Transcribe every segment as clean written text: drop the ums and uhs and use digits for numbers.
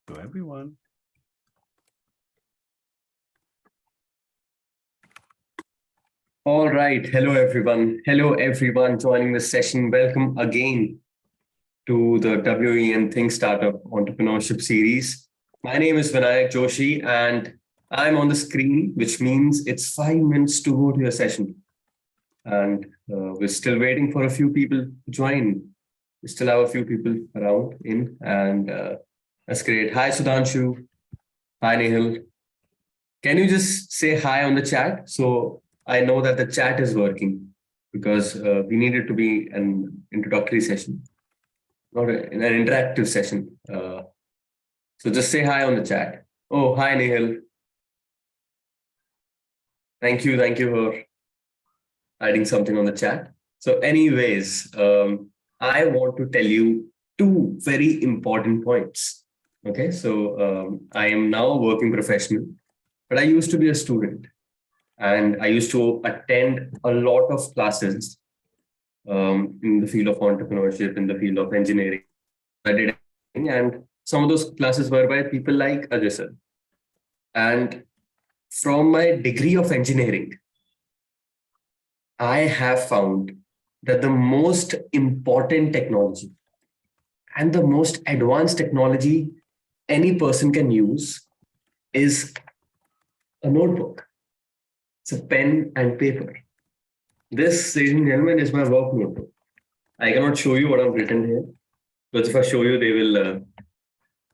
to everyone. All right. Hello, everyone. Hello, everyone joining the session. Welcome again to the WEN Think Startup Entrepreneurship Series. My name is Vinayak Joshi, and I'm on the screen, which means it's 5 minutes to go to your session. And we're still waiting for a few people to join. We still have a few people around in, and that's great. Hi, Sudhanshu. Hi, Nehal. Can you just say hi on the chat? So I know that the chat is working because we need it to be an introductory session, not an interactive session. So just say hi on the chat. Oh, hi, Nehal. Thank you for adding something on the chat. So anyways, I want to tell you two very important points. Okay, so I am now a working professional, but I used to be a student. And I used to attend a lot of classes in the field of entrepreneurship, in the field of engineering. I did, and some of those classes were by people like Ajay sir. And from my degree of engineering, I have found that the most important technology and the most advanced technology any person can use is a notebook. It's a pen and paper. This, ladies and gentlemen, is my work notebook. I cannot show you what I've written here, because if I show you,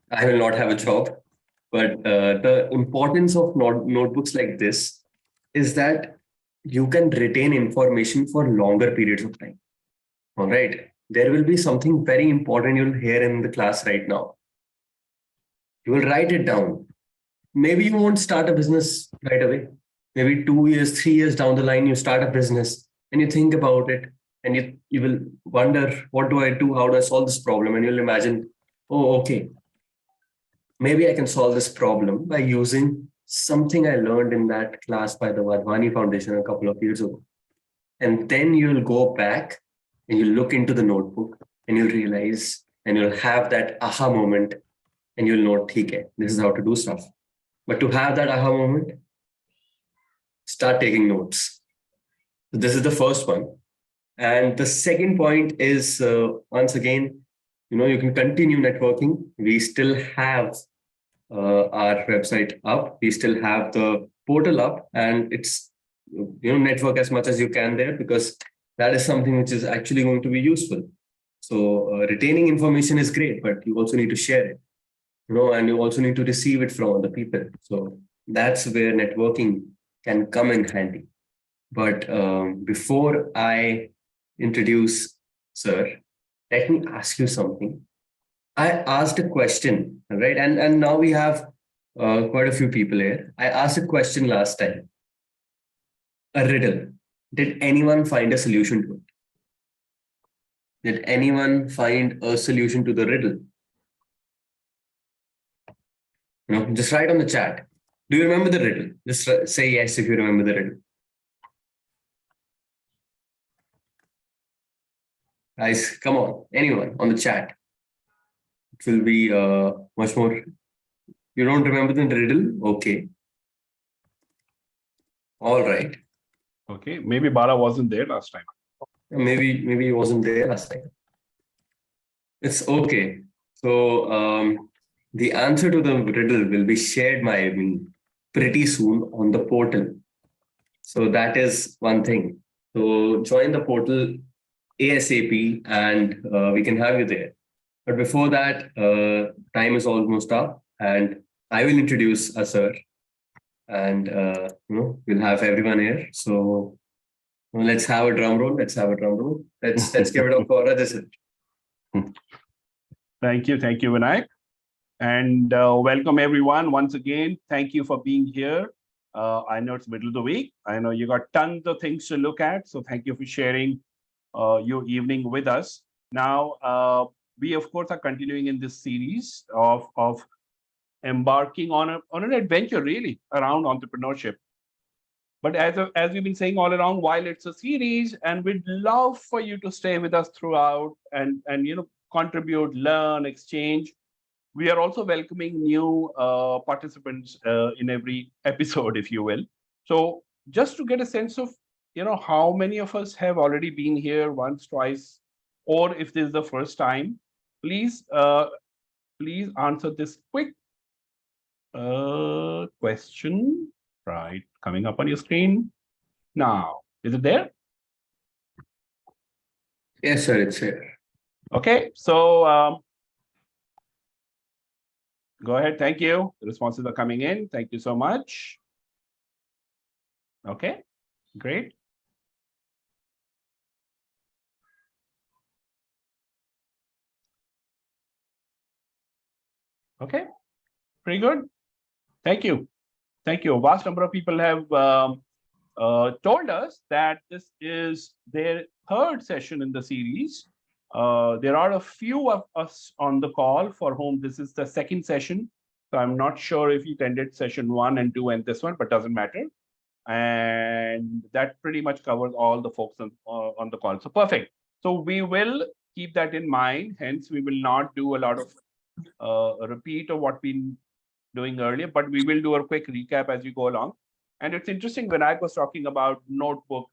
I will not have a job. But the importance of notebooks like this is that you can retain information for longer periods of time. All right. There will be something very important you'll hear in the class right now. You will write it down. Maybe you won't start a business right away. Maybe 2 years, 3 years down the line, you start a business and you think about it and you will wonder, what do I do? How do I solve this problem? And you'll imagine, oh, okay, maybe I can solve this problem by using something I learned in that class by the Wadhwani Foundation a couple of years ago. And then you'll go back and you look into the notebook and you'll realize and you'll have that aha moment and you'll know, okay, this is how to do stuff. But to have that aha moment, start taking notes. So this is the first one. And the second point is, once again, you can continue networking. We still have our website up. We still have the portal up, and it's, network as much as you can there, because that is something which is actually going to be useful. So retaining information is great, but you also need to share it, and you also need to receive it from other people. So that's where networking can come in handy. But before I introduce Sir, let me ask you something. I asked a question, right? And now we have quite a few people here. I asked a question last time, a riddle. Did anyone find a solution to it? Did anyone find a solution to the riddle? Just write on the chat. Do you remember the riddle? Just say yes if you remember the riddle. Guys, come on. Anyone on the chat. It will be much more. You don't remember the riddle? Okay. All right. Okay, maybe Bala wasn't there last time. Maybe he wasn't there last time. It's okay. So the answer to the riddle will be shared by me pretty soon on the portal. So that is one thing. So join the portal ASAP and we can have you there. But before that, time is almost up, and I will introduce a sir, and we'll have everyone here. So let's have a drum roll. Let's give it up for Rajat. Thank you, Vinayak, and welcome everyone once again. Thank you for being here. I know it's middle of the week. I know you got tons of things to look at. So thank you for sharing your evening with us. Now, we of course are continuing in this series of embarking on an adventure really around entrepreneurship. But as we've been saying all along, while it's a series, and we'd love for you to stay with us throughout and contribute, learn, exchange. We are also welcoming new participants in every episode, if you will. So just to get a sense of, how many of us have already been here once, twice, or if this is the first time, please, please answer this quick question, right? Coming up on your screen now. Is it there? Yes, sir, it's here. Okay, so go ahead. Thank you. The responses are coming in. Thank you so much. Okay, great. Okay, pretty good. Thank you. Thank you. A vast number of people have told us that this is their third session in the series. There are a few of us on the call for whom this is the second session. So I'm not sure if you attended session 1 and 2 and this one, but doesn't matter. And that pretty much covers all the folks on the call. So perfect. So we will keep that in mind. Hence, we will not do a lot of a repeat of what we been doing earlier, but we will do a quick recap as we go along. And it's interesting when I was talking about notebook,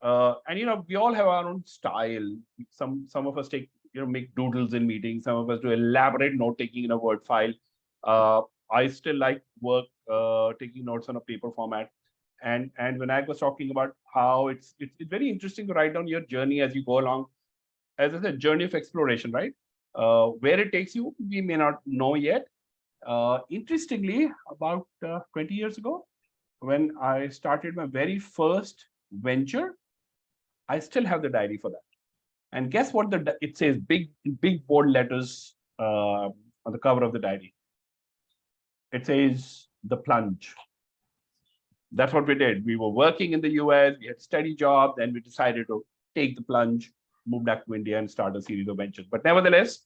and we all have our own style. Some of us make doodles in meetings. Some of us do elaborate note taking in a Word file. I still like work taking notes on a paper format. And when I was talking about how it's very interesting to write down your journey as you go along, as I said, journey of exploration, right? Where it takes you, we may not know yet. Interestingly, about 20 years ago, when I started my very first venture, I still have the diary for that. And guess what? It says big bold letters on the cover of the diary. It says the plunge. That's what we did. We were working in the US, we had steady jobs, and we decided to take the plunge, move back to India, and start a series of ventures. But nevertheless,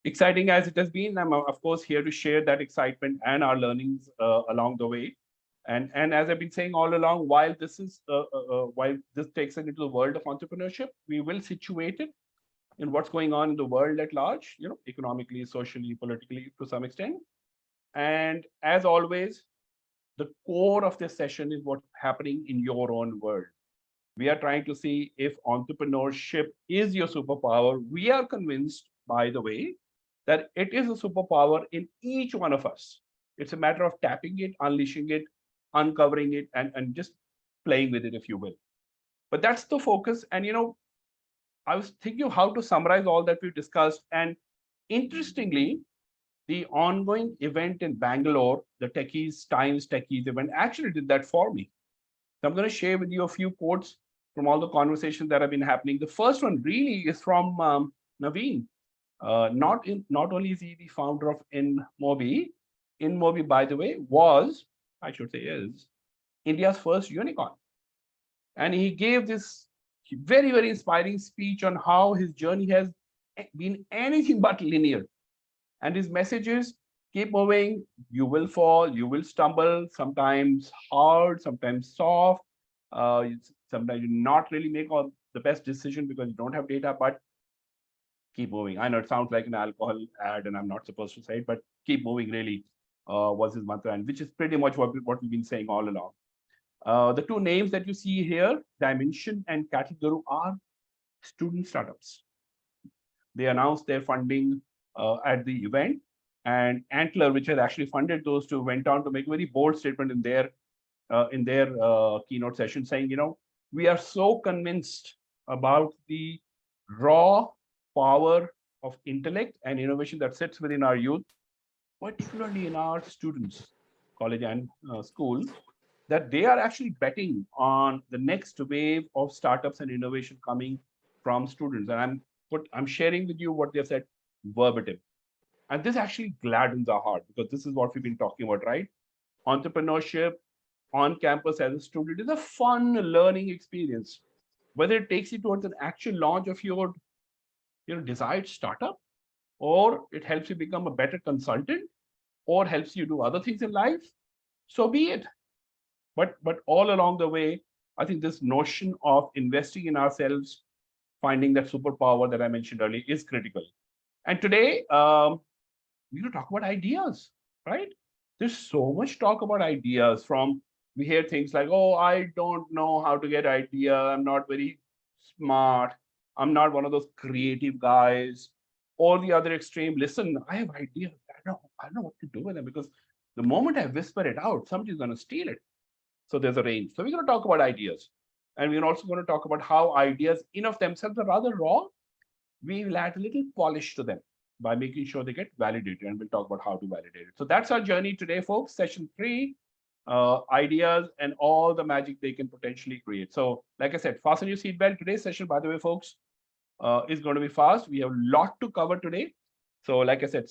exciting as it has been, I'm of course here to share that excitement and our learnings along the way. And as I've been saying all along, while this takes us into the world of entrepreneurship, we will situate it in what's going on in the world at large, economically, socially, politically, to some extent. And as always, the core of this session is what's happening in your own world. We are trying to see if entrepreneurship is your superpower. We are convinced, by the way, that it is a superpower in each one of us. It's a matter of tapping it, unleashing it, uncovering it, and just playing with it, if you will. But that's the focus. And, I was thinking of how to summarize all that we've discussed. And interestingly, the ongoing event in Bangalore, the Times Techies event, actually did that for me. So I'm going to share with you a few quotes from all the conversations that have been happening. The first one really is from Naveen. Not only is he the founder of InMobi. InMobi, by the way, is India's first unicorn. And he gave this very, very inspiring speech on how his journey has been anything but linear. And his message is, keep moving, you will fall, you will stumble, sometimes hard, sometimes soft. Sometimes you not really make all the best decision because you don't have data, but keep moving. I know it sounds like an alcohol ad and I'm not supposed to say it, but keep moving really was his mantra, and which is pretty much what we've been saying all along. The two names that you see here, Dimension and Cattle Guru, are student startups. They announced their funding at the event, and Antler, which had actually funded those two, went on to make a very bold statement in their keynote session, saying, we are so convinced about the raw power of intellect and innovation that sits within our youth, particularly in our students, college and school, that they are actually betting on the next wave of startups and innovation coming from students. And I'm sharing with you what they have said verbatim. And this actually gladdens our heart because this is what we've been talking about, right? Entrepreneurship on campus as a student is a fun learning experience. Whether it takes you towards an actual launch of your desired startup, or it helps you become a better consultant, or helps you do other things in life, so be it. But all along the way, I think this notion of investing in ourselves, finding that superpower that I mentioned earlier, is critical. And today, we're going to talk about ideas, right? There's so much talk about ideas. From we hear things like, oh, I don't know how to get idea. I'm not very smart. I'm not one of those creative guys. Or the other extreme, listen, I have ideas. I don't know what to do with them, because the moment I whisper it out, somebody's going to steal it. So there's a range. So we're going to talk about ideas. And we're also going to talk about how ideas in of themselves are rather raw. We will add a little polish to them by making sure they get validated. And we'll talk about how to validate it. So that's our journey today, folks. Session 3, ideas and all the magic they can potentially create. So like I said, fasten your seatbelt. Today's session, by the way, folks, is going to be fast. We have a lot to cover today. So like I said,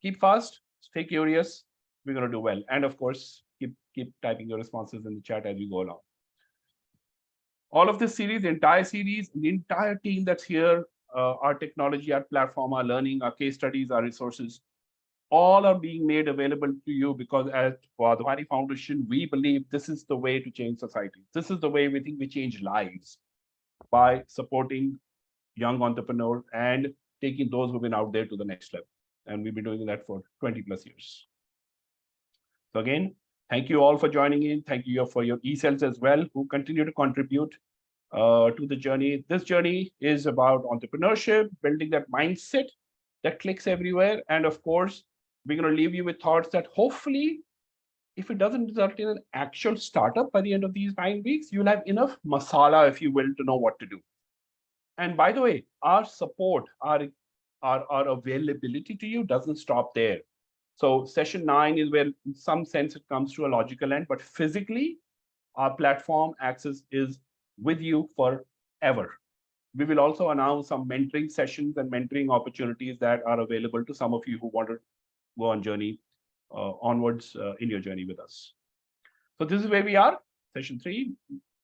keep fast, stay curious. We're going to do well. And of course, keep typing your responses in the chat as we go along. All of this series, the entire series, the entire team that's here, our technology, our platform, our learning, our case studies, our resources, all are being made available to you because at Vardhani Foundation, we believe this is the way to change society. This is the way we think we change lives, by supporting young entrepreneurs and taking those who've been out there to the next level. And we've been doing that for 20 plus years. So again, thank you all for joining in. Thank you for your e-cells as well, who continue to contribute to the journey. This journey is about entrepreneurship, building that mindset that clicks everywhere. And of course, we're going to leave you with thoughts that hopefully, if it doesn't result in an actual startup by the end of these 9 weeks, you'll have enough masala, if you will, to know what to do. And by the way, our support, our availability to you doesn't stop there. So session 9 is where, in some sense, it comes to a logical end, but physically, our platform access is with you forever. We will also announce some mentoring sessions and mentoring opportunities that are available to some of you who want to go on journey onwards in your journey with us. So this is where we are, session 3,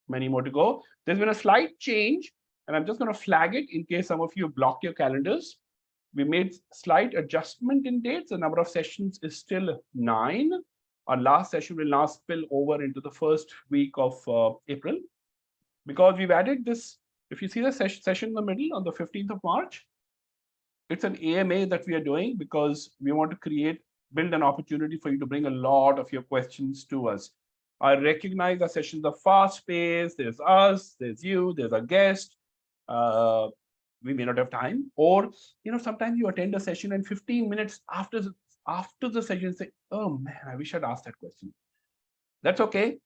many more to go. There's been a slight change, and I'm just going to flag it in case some of you blocked your calendars. We made slight adjustment in dates. The number of sessions is still 9. Our last session will now spill over into the first week of April, because we've added this. If you see the session in the middle on the 15th of March, it's an AMA that we are doing because we want to build an opportunity for you to bring a lot of your questions to us. I recognize the sessions are fast-paced. There's us, there's you, there's a guest. We may not have time, or sometimes you attend a session and 15 minutes after the session say, oh man, I wish I'd asked that question. That's okay.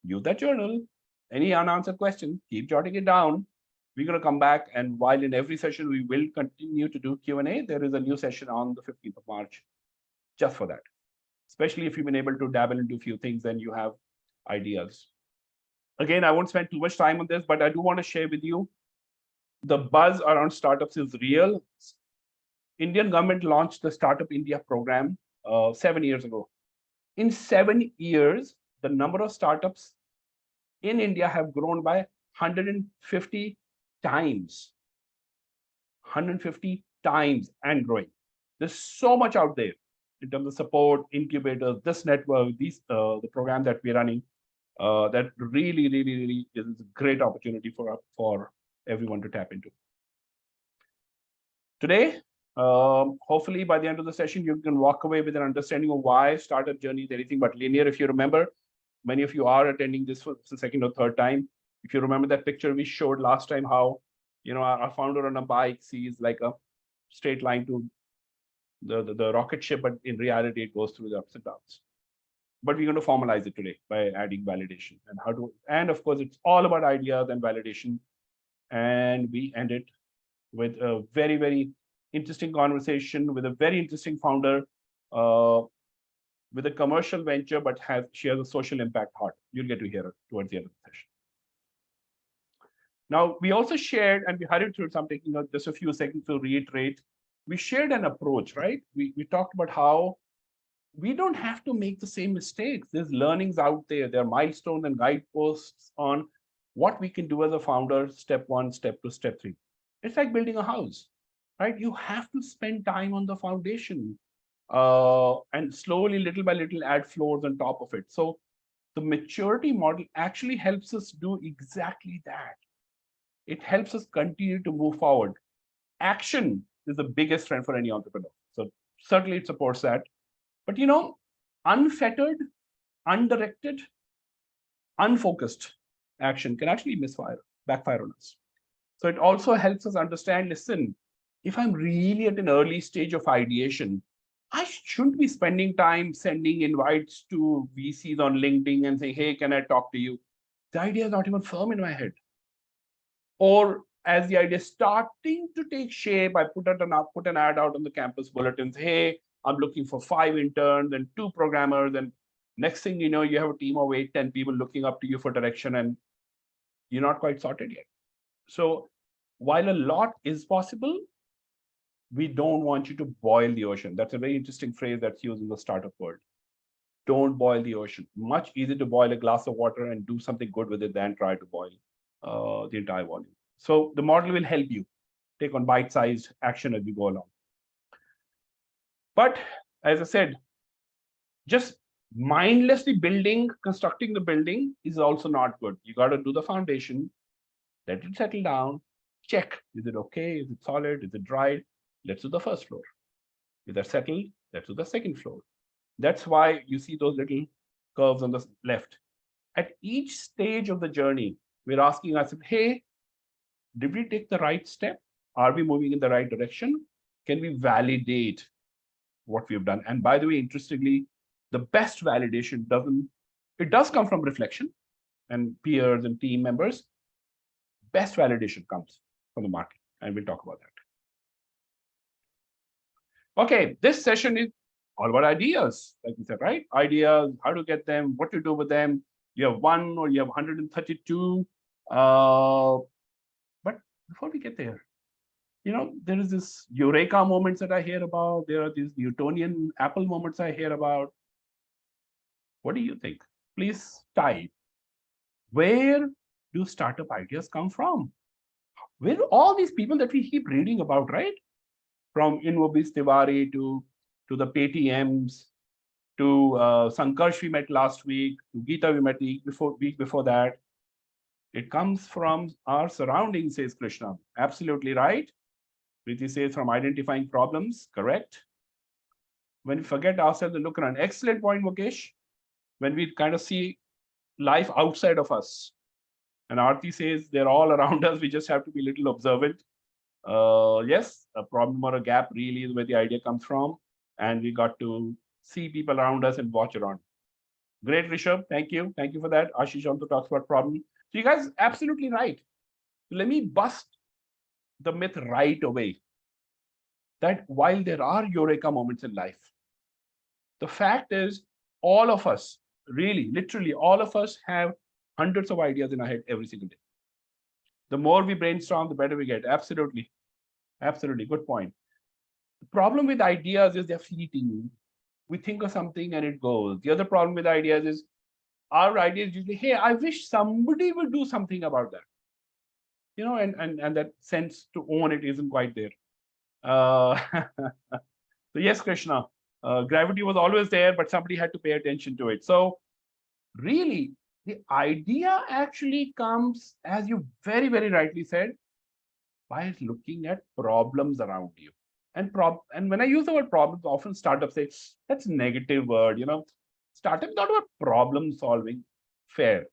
Use that journal. Any unanswered question, keep jotting it down. We're going to come back, and while in every session we will continue to do Q&A, there is a new session on the 15th of March just for that. Especially if you've been able to dabble into a few things and you have ideas. Again, I won't spend too much time on this, but I do want to share with you, the buzz around startups is real. Indian government launched the Startup India program 7 years ago. In 7 years, the number of startups in India have grown by 150 times. 150 times and growing. There's so much out there in terms of support, incubators, this network, the program that we're running, that really is a great opportunity for everyone to tap into. Today, hopefully by the end of the session, you can walk away with an understanding of why startup journey is anything but linear. If you remember, many of you are attending this for the second or third time. If you remember that picture we showed last time, how our founder on a bike sees like a straight line to the rocket ship, but in reality it goes through the ups and downs. But we're going to formalize it today by adding validation and of course it's all about ideas and validation. And we end it with a very interesting conversation with a very interesting founder, with a commercial venture, but she has a social impact heart. You'll get to hear it towards the end of the session. Now, we also shared, and we hurried through it, so I'm taking just a few seconds to reiterate. We shared an approach, right? We talked about how we don't have to make the same mistakes. There's learnings out there. There are milestones and guideposts on what we can do as a founder, step 1, step 2, step 3. It's like building a house, right? You have to spend time on the foundation, and slowly, little by little, add floors on top of it. So the maturity model actually helps us do exactly that. It helps us continue to move forward. Action is the biggest strength for any entrepreneur. So certainly it supports that. But unfettered, undirected, unfocused action can actually backfire on us. So it also helps us understand, listen, if I'm really at an early stage of ideation, I shouldn't be spending time sending invites to VCs on LinkedIn and saying, hey, can I talk to you? The idea is not even firm in my head. Or as the idea is starting to take shape, I put an ad out on the campus bulletins. Hey, I'm looking for 5 interns and 2 programmers. And next thing you know, you have a team of 8, 10 people looking up to you for direction, and you're not quite sorted yet. So while a lot is possible, we don't want you to boil the ocean. That's a very interesting phrase that's used in the startup world. Don't boil the ocean. Much easier to boil a glass of water and do something good with it than try to boil the entire volume. So the model will help you take on bite-sized action as we go along. But as I said, just mindlessly constructing the building is also not good. You got to do the foundation, let it settle down, check, is it okay? Is it solid? Is it dry? Let's do the first floor. Is that settled? Let's do the second floor. That's why you see those little curves on the left. At each stage of the journey, we're asking ourselves, hey, did we take the right step? Are we moving in the right direction? Can we validate what we've done? And by the way, interestingly, the best validation does come from reflection and peers and team members. Best validation comes from the market, and we'll talk about that. Okay, this session is all about ideas, like we said, right? Ideas, how to get them, what to do with them. You have 1 or you have 132. But before we get there, there is this eureka moments that I hear about. There are these Newtonian apple moments I hear about. What do you think? Please type. Where do startup ideas come from? Where do all these people that we keep reading about, right? From Inwobis Tiwari to the Paytms, to Sankarsh we met last week, to Geeta we met week before that. It comes from our surroundings, says Krishna. Absolutely right. Preeti says from identifying problems, correct. When we forget ourselves and look around, excellent point, Mukesh. When we kind of see life outside of us. And Aarti says they're all around us. We just have to be a little observant. Yes, a problem or a gap really is where the idea comes from. And we got to see people around us and watch around. Great, Rishabh. Thank you. Thank you for that. Ashish also talks about problem. So you guys absolutely right. Let me bust the myth right away that while there are eureka moments in life, the fact is all of us, really, literally all of us have hundreds of ideas in our head every single day. The more we brainstorm, the better we get. Absolutely. Absolutely. Good point. The problem with ideas is they're fleeting. We think of something and it goes. The other problem with ideas is our ideas usually, hey, I wish somebody would do something about that. And that sense to own it isn't quite there. So yes, Krishna, gravity was always there, but somebody had to pay attention to it. So really, the idea actually comes, as you very, very rightly said, by looking at problems around you. And when I use the word problems, often startups say, that's a negative word. Startup is not about problem solving. Fair.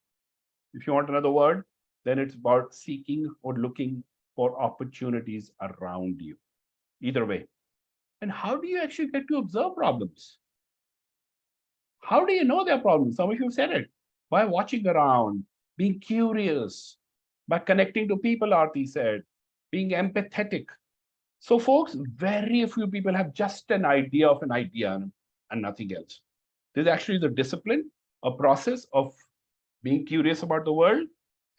If you want another word, then it's about seeking or looking for opportunities around you. Either way. And how do you actually get to observe problems? How do you know there are problems? Some of you said it. By watching around, being curious, by connecting to people, Aarti said, being empathetic. So folks, very few people have just an idea of an idea and nothing else. There's actually the discipline, a process of being curious about the world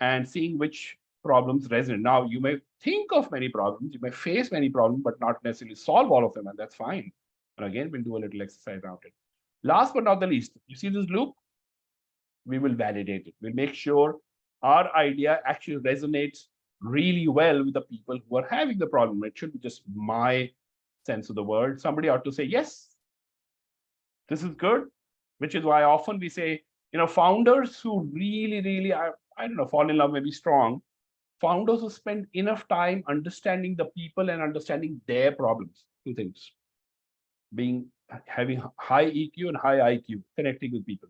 and seeing which problems resonate. Now, you may think of many problems, you may face many problems, but not necessarily solve all of them, and that's fine. And again, we'll do a little exercise around it. Last but not the least, you see this loop? We will validate it. We'll make sure our idea actually resonates really well with the people who are having the problem. It should be just my sense of the word. Somebody ought to say, yes, this is good, which is why often we say, founders who really, really, I don't know, fall in love may be strong. Founders who spend enough time understanding the people and understanding their problems. Two things. having high EQ and high IQ, connecting with people.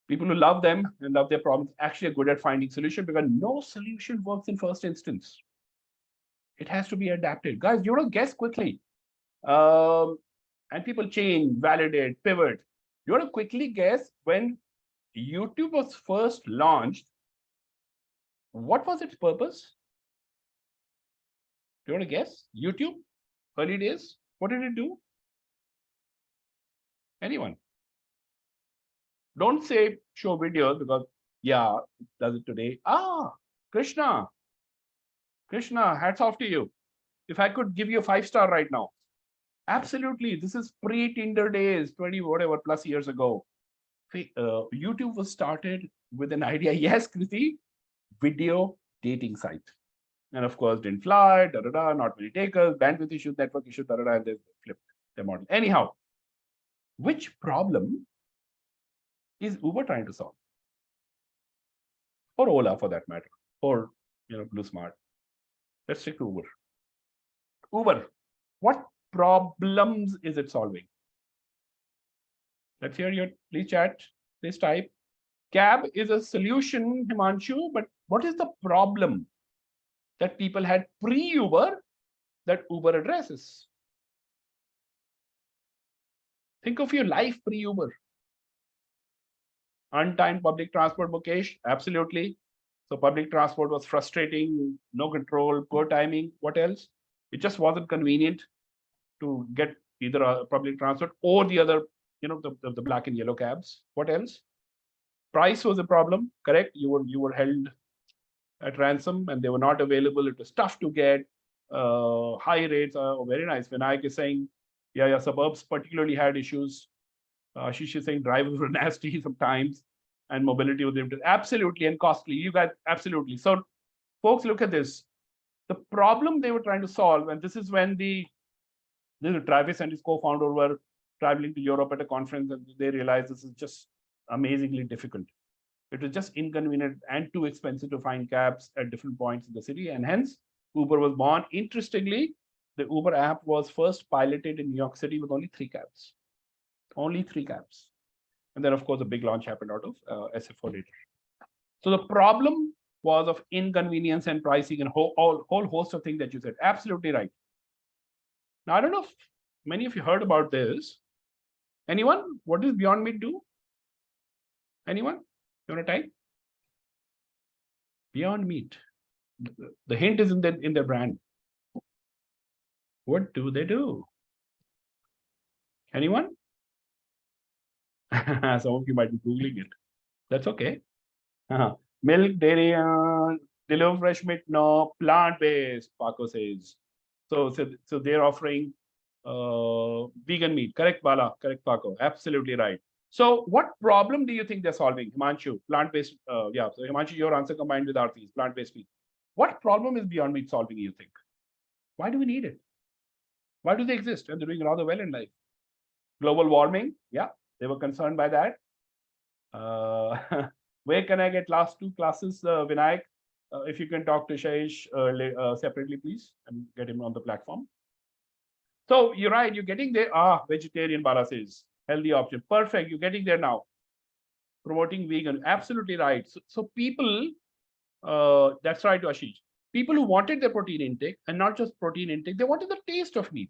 People who love them and love their problems actually are good at finding solution, because no solution works in first instance. It has to be adapted. Guys, you want to guess quickly. And people change, validate, pivot. You want to quickly guess, when YouTube was first launched, what was its purpose? Do you want to guess? YouTube, early days, what did it do? Anyone? Don't say show videos, because yeah, it does it today. Krishna, hats off to you. If I could give you a 5-star right now, absolutely. This is pre-Tinder days, 20 whatever plus years ago. YouTube was started with an idea. Yes, Kriti, video dating site. And of course, didn't fly, not many takers, bandwidth issues, network issues, and they flipped the model. Anyhow, which problem is Uber trying to solve? Or Ola, for that matter, or Blue Smart. Let's stick to Uber. Uber, what problems is it solving? Let's hear your, please chat, please type. Cab is a solution, Himanshu, but what is the problem that people had pre-Uber that Uber addresses? Think of your life pre-Uber. Untimed public transport, Mukesh, absolutely. So public transport was frustrating, no control, poor timing. What else? It just wasn't convenient to get either a public transport or the other, the black and yellow cabs. What else? Price was a problem, correct? You were held at ransom and they were not available. It was tough to get. High rates are very nice. Vinayak is saying, yeah, suburbs particularly had issues. Ashish is saying drivers were nasty sometimes and mobility was limited. Absolutely, and costly. You guys, absolutely. So folks, look at this. The problem they were trying to solve, and this is when Travis and his co-founder were traveling to Europe at a conference, and they realized this is just amazingly difficult. It was just inconvenient and too expensive to find cabs at different points in the city, and hence Uber was born. Interestingly, the Uber app was first piloted in New York City with only 3 cabs. Only 3 cabs. And then, of course, a big launch happened out of SF4 later. So the problem was of inconvenience and pricing and whole host of things that you said. Absolutely right. Now, I don't know if many of you heard about this. Anyone? What does Beyond Meat do? Anyone? You want to type? Beyond Meat. The hint is in their brand. What do they do? Anyone? Some of you might be Googling it. That's okay. Milk, dairy, deliver fresh meat, no, plant-based, Paco says. So they're offering vegan meat. Correct, Bala. Correct, Paco. Absolutely right. So what problem do you think they're solving? Himanshu, plant-based. Yeah, so Himanshu, your answer combined with Arti's, plant-based meat. What problem is Beyond Meat solving, you think? Why do we need it? Why do they exist? And they're doing rather well in life. Global warming, yeah, they were concerned by that. Where can I get last 2 classes, Vinayak? If you can talk to Shaish separately, please, and get him on the platform. So you're right, you're getting there. Vegetarian, Bala says. Healthy option. Perfect, you're getting there now. Promoting vegan, absolutely right. So people, that's right, Ashish. People who wanted their protein intake, and not just protein intake, they wanted the taste of meat,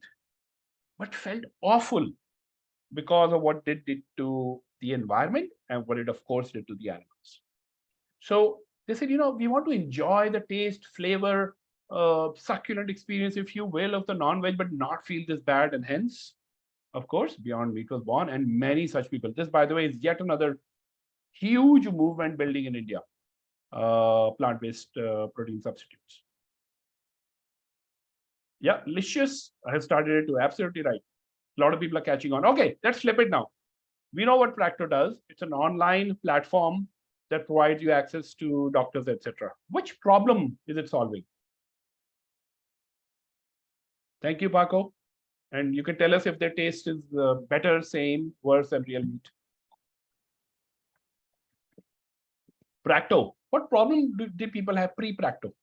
but felt awful because of what it did to the environment and what it, of course, did to the animals. So they said, we want to enjoy the taste, flavor, succulent experience, if you will, of the non-veg, but not feel this bad. And hence, of course, Beyond Meat was born, and many such people. This, by the way, is yet another huge movement building in India, plant-based protein substitutes. Yeah, Licious has started it too. Absolutely right. A lot of people are catching on. Okay, let's flip it now. We know what Practo does. It's an online platform that provides you access to doctors, etc. Which problem is it solving? Thank you, Paco. And you can tell us if their taste is better, same, worse than real meat. Practo. What problem did people have pre-Practo?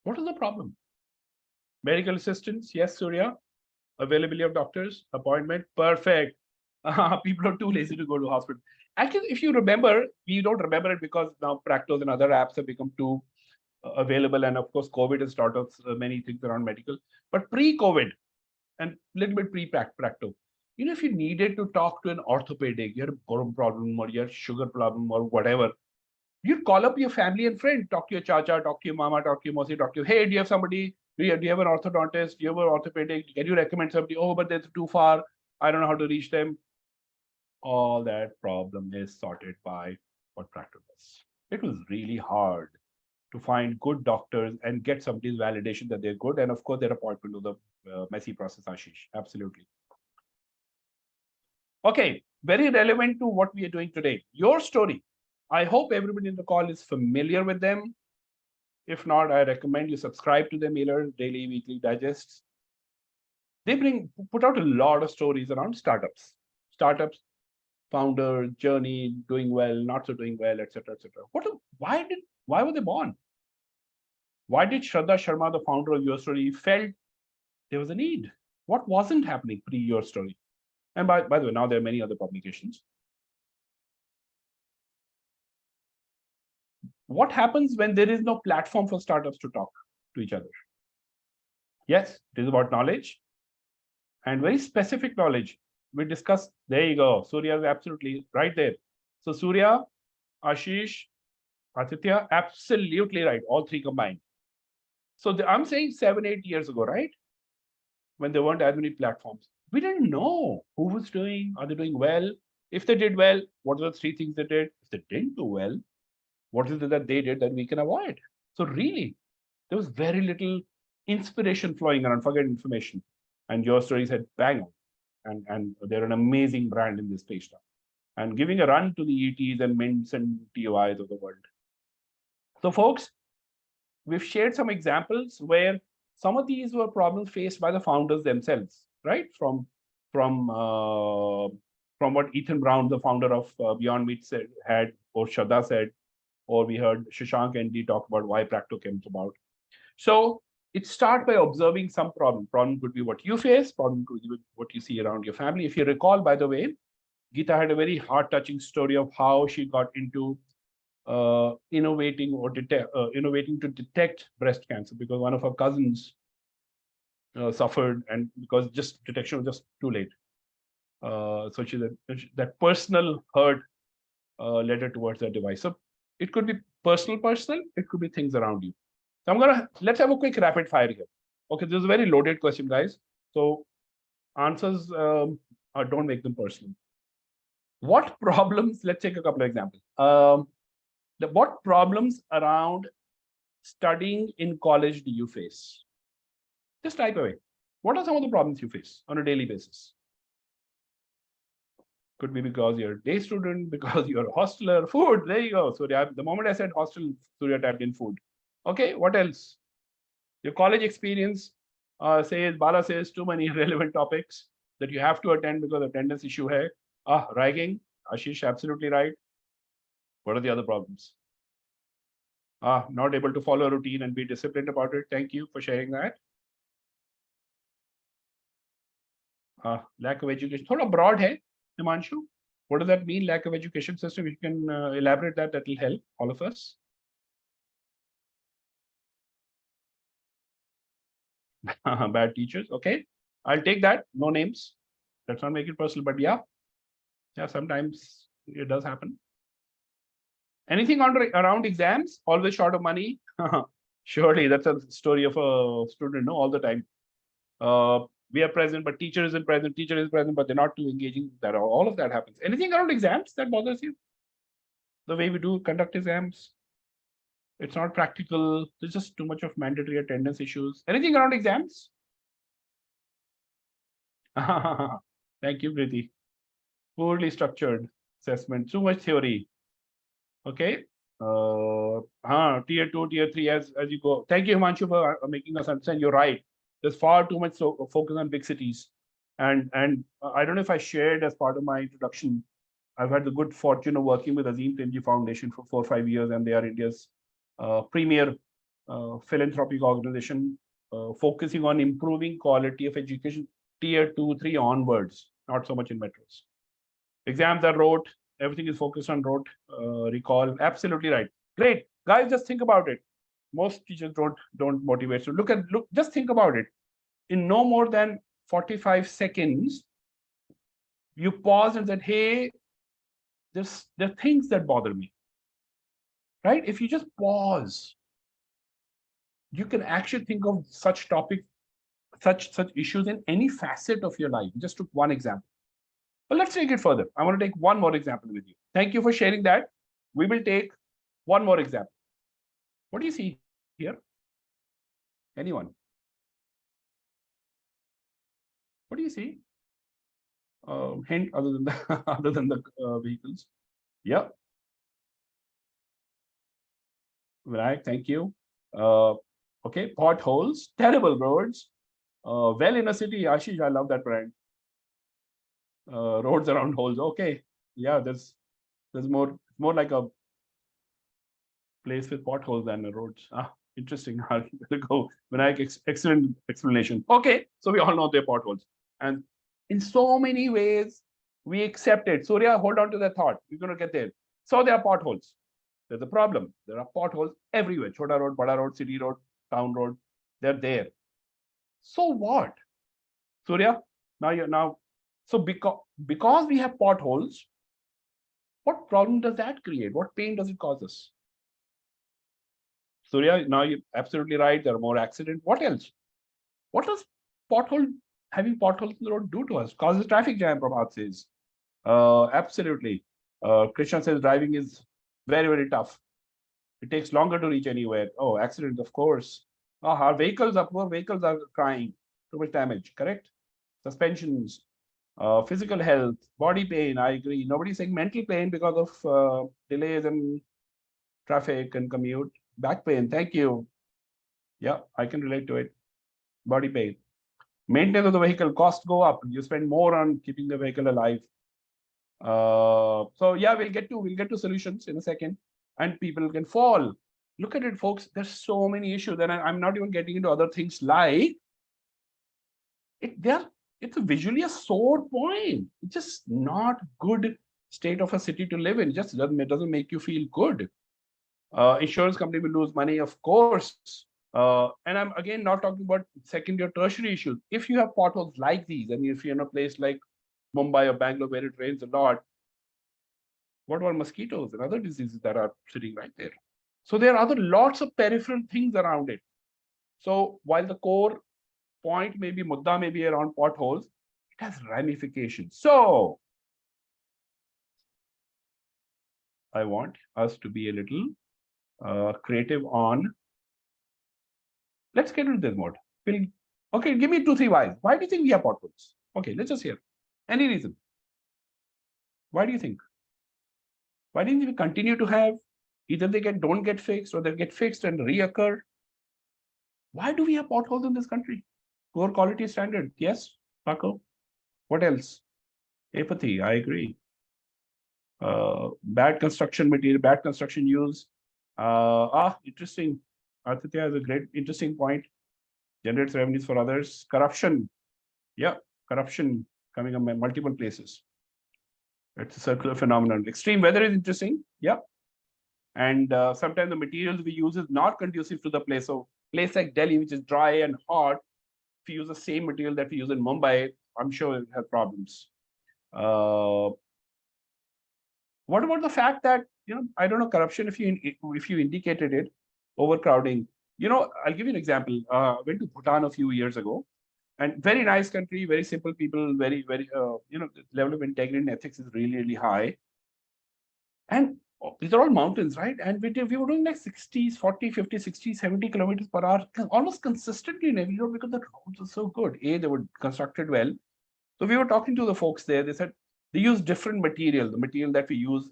What is the problem? Medical assistance, yes, Surya. Availability of doctors, appointment, perfect. People are too lazy to go to hospital. Actually, if you remember, we don't remember it because now Practos and other apps have become too available. And of course, COVID has taught us many things around medical. But pre-COVID and a little bit pre-Practo, if you needed to talk to an orthopedic, you had a bone problem or you had sugar problem or whatever, you'd call up your family and friend, talk to your chacha, talk to your mama, talk to your mosi, talk to you. Hey, do you have somebody? Do you have an orthodontist? Do you have an orthopedic? Can you recommend somebody? Oh, but they're too far. I don't know how to reach them. All that problem is sorted by what Practo does. It was really hard to find good doctors and get somebody's validation that they're good. And of course, their appointment to the messy process, Ashish. Absolutely. Okay, very relevant to what we are doing today. Your story. I hope everybody in the call is familiar with them. If not, I recommend you subscribe to their mailers, daily, weekly digests. They put out a lot of stories around startups, founder journey, doing well, not so doing well, etc., etc. Why were they born? Why did Shraddha Sharma, the founder of Your Story, felt there was a need? What wasn't happening pre Your Story? And by the way, now there are many other publications. What happens when there is no platform for startups to talk to each other? Yes, it is about knowledge and very specific knowledge. We discussed, there you go. Surya is absolutely right there. So Surya, Ashish, Aditya, absolutely right. All three combined. So I'm saying 7-8 years ago, right? When there weren't as many platforms, we didn't know who was doing, are they doing well? If they did well, what are the three things they did? If they didn't do well, what is it that they did that we can avoid? So really, there was very little inspiration flowing around, forget information. And Your Story said, bang on. And they're an amazing brand in this space now. And giving a run to the ETs and Mints and TOIs of the world. So folks, we've shared some examples where some of these were problems faced by the founders themselves, right? From what Ethan Brown, the founder of Beyond Meat, had, or Shraddha said, or we heard Shashank and D talk about why Practo came about. So it starts by observing some problem. Problem could be what you face, problem could be what you see around your family. If you recall, by the way, Geeta had a very heart-touching story of how she got into innovating to detect breast cancer because one of her cousins suffered, and because just detection was just too late. So she that personal hurt led her towards that device. So it could be personal, it could be things around you. So let's have a quick rapid fire here. Okay, this is a very loaded question, guys. So answers don't make them personal. What problems? Let's take a couple of examples. What problems around studying in college do you face? Just type away. What are some of the problems you face on a daily basis? Could be because you're a day student, because you're a hosteler, food. There you go. So the moment I said hostel, Surya typed in food. Okay, what else? Your college experience Bala says too many relevant topics that you have to attend because attendance issue hai. Ragging. Ashish, absolutely right. What are the other problems? Not able to follow a routine and be disciplined about it. Thank you for sharing that. Lack of education. Thoda broad hai, Himanshu. What does that mean, lack of education system? If you can elaborate that, that will help all of us. Bad teachers. Okay. I'll take that. No names. Let's not make it personal, but yeah, sometimes it does happen. Anything around exams? Always short of money? Surely that's a story of a student, no, all the time. We are present, but teacher isn't present. Teacher is present, but they're not too engaging. That all of that happens. Anything around exams that bothers you? The way we do conduct exams? It's not practical. There's just too much of mandatory attendance issues. Anything around exams? Thank you, Priti. Poorly structured assessment, too much theory. Okay. Tier 2, tier 3 as you go. Thank you, Himanshu, for making us understand. You're right. There's far too much focus on big cities. And I don't know if I shared as part of my introduction, I've had the good fortune of working with Azim Premji Foundation for 4 or 5 years, and they are India's premier philanthropic organization focusing on improving quality of education, tier 2, 3 onwards, not so much in metros. Exams are rote, everything is focused on rote, recall. Absolutely right. Great. Guys, just think about it. Most teachers don't motivate. So just think about it. In no more than 45 seconds, you pause and said, hey, there are things that bother me. Right? If you just pause, you can actually think of such topics, such issues in any facet of your life. Just took one example. But let's take it further. I want to take one more example with you. Thank you for sharing that. We will take one more example. What do you see here? Anyone? What do you see? Hint other than the other than the vehicles. Yeah. Right. Thank you. Okay. Potholes, terrible roads. Well in a city, Ashish, I love that brand. Roads around holes. Okay. Yeah. There's more like a place with potholes than a roads. Interesting. I'll go. Excellent explanation. Okay. So we all know they're potholes. And in so many ways, we accept it. Surya, hold on to that thought. We're going to get there. So there are potholes. There's a problem. There are potholes everywhere. Chota road, Bada road, city road, town road. They're there. So what? Surya, so because we have potholes, what problem does that create? What pain does it cause us? Surya, now you're absolutely right. There are more accidents. What else? What does having potholes in the road do to us? Causes traffic jam, Prabhat says. Absolutely. Krishna says driving is very, very tough. It takes longer to reach anywhere. Oh, accident, of course. Our poor vehicles are crying. Too much damage, correct? Suspensions, physical health, body pain, I agree. Nobody's saying mental pain because of delays and traffic and commute. Back pain, thank you. Yeah, I can relate to it. Body pain. Maintenance of the vehicle, costs go up. You spend more on keeping the vehicle alive. So yeah, we'll get to solutions in a second. And people can fall. Look at it, folks. There's so many issues, and I'm not even getting into other things like it's visually a sore point. It's just not good state of a city to live in. It doesn't make you feel good. Insurance company will lose money, of course. And I'm again not talking about secondary or tertiary issues. If you have potholes like these, and if you're in a place like Mumbai or Bangalore where it rains a lot, what about mosquitoes and other diseases that are sitting right there? So there are lots of peripheral things around it. So while the core point mudda may be around potholes, it has ramifications. So I want us to be a little creative on. Let's get into this mode. Okay, give me 2-3 whys. Why do you think we have potholes? Okay, let's just hear. Any reason? Why do you think? Why didn't we continue to have? Either they don't get fixed, or they get fixed and reoccur. Why do we have potholes in this country? Poor quality standard. Yes, Paco. What else? Apathy. I agree. Bad construction material, bad construction use. Interesting. Aditya has a great, interesting point. Generates revenues for others. Corruption. Yeah, corruption coming up in multiple places. It's a circular phenomenon. Extreme weather is interesting. Yeah. And sometimes the materials we use is not conducive to the place. So place like Delhi, which is dry and hot, if you use the same material that we use in Mumbai, I'm sure it has problems. What about the fact that, I don't know, corruption, if you indicated it, overcrowding. I'll give you an example. I went to Bhutan a few years ago, and very nice country, very simple people, very, very, the level of integrity and ethics is really, really high. And these are all mountains, right? And we were doing like 60s, 40, 50, 60, 70 kilometers per hour, almost consistently in every road because the roads are so good. They were constructed well. So we were talking to the folks there. They said they use different material. The material that we use,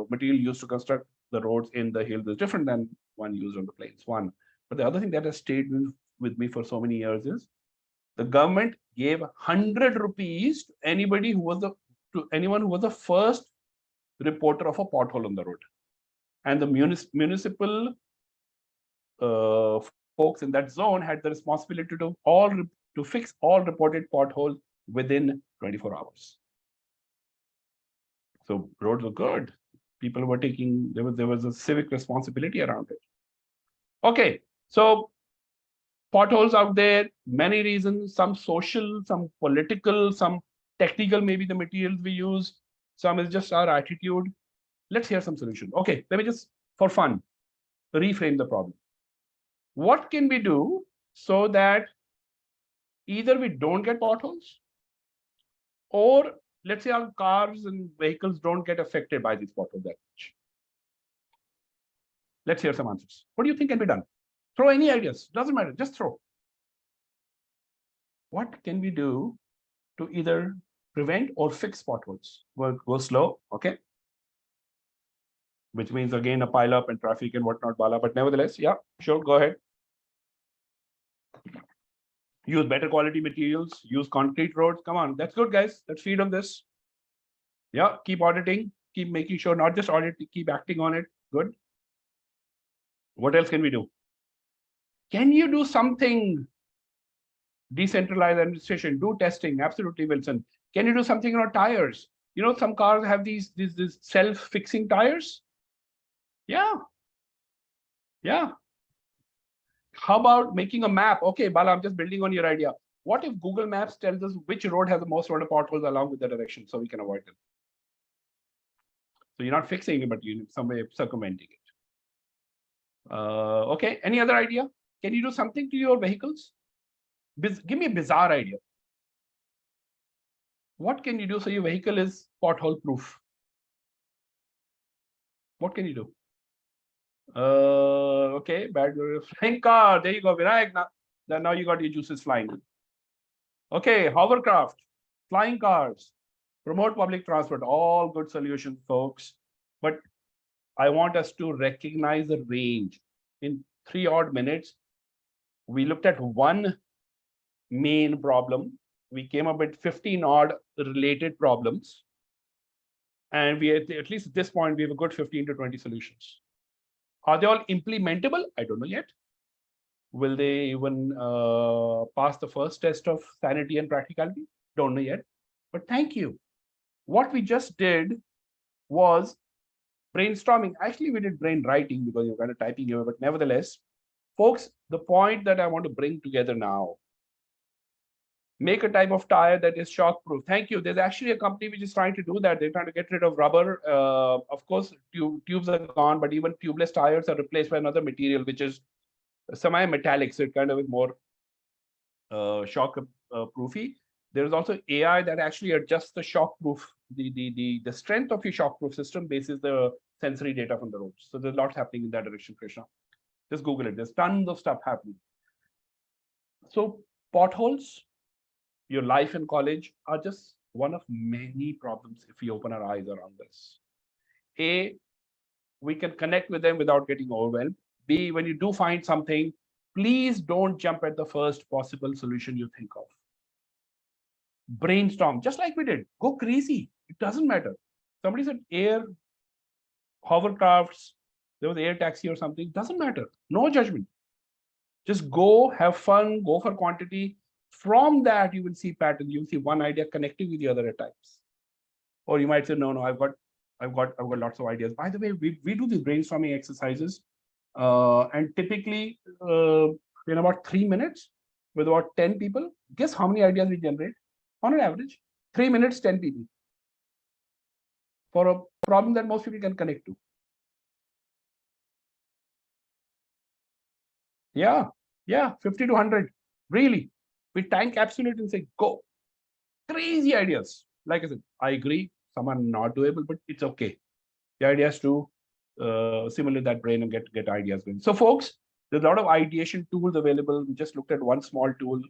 material used to construct the roads in the hills is different than one used on the plains. One. But the other thing that has stayed with me for so many years is the government gave 100 rupees to anyone who was the first reporter of a pothole on the road. And the municipal folks in that zone had the responsibility to fix all reported potholes within 24 hours. So roads were good. People were taking, there was a civic responsibility around it. Okay, so potholes out there, many reasons, some social, some political, some technical, maybe the materials we use, some is just our attitude. Let's hear some solution. Okay, let me just, for fun, reframe the problem. What can we do so that either we don't get potholes, or let's say our cars and vehicles don't get affected by these potholes that much? Let's hear some answers. What do you think can be done? Throw any ideas, doesn't matter, just throw. What can we do to either prevent or fix potholes? Go slow, okay? Which means again a pile up and traffic and whatnot, Bala. But nevertheless, yeah, sure, go ahead. Use better quality materials, use concrete roads. Come on, that's good, guys. Let's feed on this. Yeah, keep auditing, keep making sure, not just audit, keep acting on it. Good. What else can we do? Can you do something? Decentralized administration, do testing. Absolutely, Wilson. Can you do something on tires? You know, some cars have these self-fixing tires. Yeah. Yeah. How about making a map? Okay, Bala, I'm just building on your idea. What if Google Maps tells us which road has the most amount of potholes along with the direction so we can avoid them? So you're not fixing it, but you're some way circumventing it. Okay, any other idea? Can you do something to your vehicles? Give me a bizarre idea. What can you do so your vehicle is pothole proof? What can you do? Okay, bad flying car. There you go, Vinayak. Now you got your juices flying. Okay, hovercraft, flying cars, promote public transport. All good solutions, folks. But I want us to recognize the range. In 3 odd minutes, we looked at one main problem. We came up with 15 odd related problems. And we at least at this point, we have a good 15 to 20 solutions. Are they all implementable? I don't know yet. Will they even pass the first test of sanity and practicality? Don't know yet. But thank you. What we just did was brainstorming. Actually, we did brain writing because you're kind of typing here, but nevertheless, folks, the point that I want to bring together now, make a type of tire that is shock proof. Thank you. There's actually a company which is trying to do that. They're trying to get rid of rubber. Of course, tubes are gone, but even tubeless tires are replaced by another material, which is semi-metallic. So it kind of is more shock proofy. There is also AI that actually adjusts the shock proof, the strength of your shock proof system bases the sensory data from the roads. So there's lots happening in that direction, Krishna. Just Google it. There's tons of stuff happening. So potholes, your life in college are just one of many problems if we open our eyes around this. A, we can connect with them without getting overwhelmed. B, when you do find something, please don't jump at the first possible solution you think of. Brainstorm, just like we did. Go crazy. It doesn't matter. Somebody said air, hovercrafts, there was air taxi or something. Doesn't matter. No judgment. Just go, have fun, go for quantity. From that, you will see patterns. You will see one idea connecting with the other at times. Or you might say, no, I've got lots of ideas. By the way, we do these brainstorming exercises. And typically, in about 3 minutes, with about 10 people, guess how many ideas we generate? On an average, 3 minutes, 10 people. For a problem that most people can connect to. Yeah, 50 to 100. Really. We time capsule it and say, go. Crazy ideas. Like I said, I agree. Some are not doable, but it's okay. The idea is to simulate that brain and get ideas going. So folks, there's a lot of ideation tools available. We just looked at one small tool.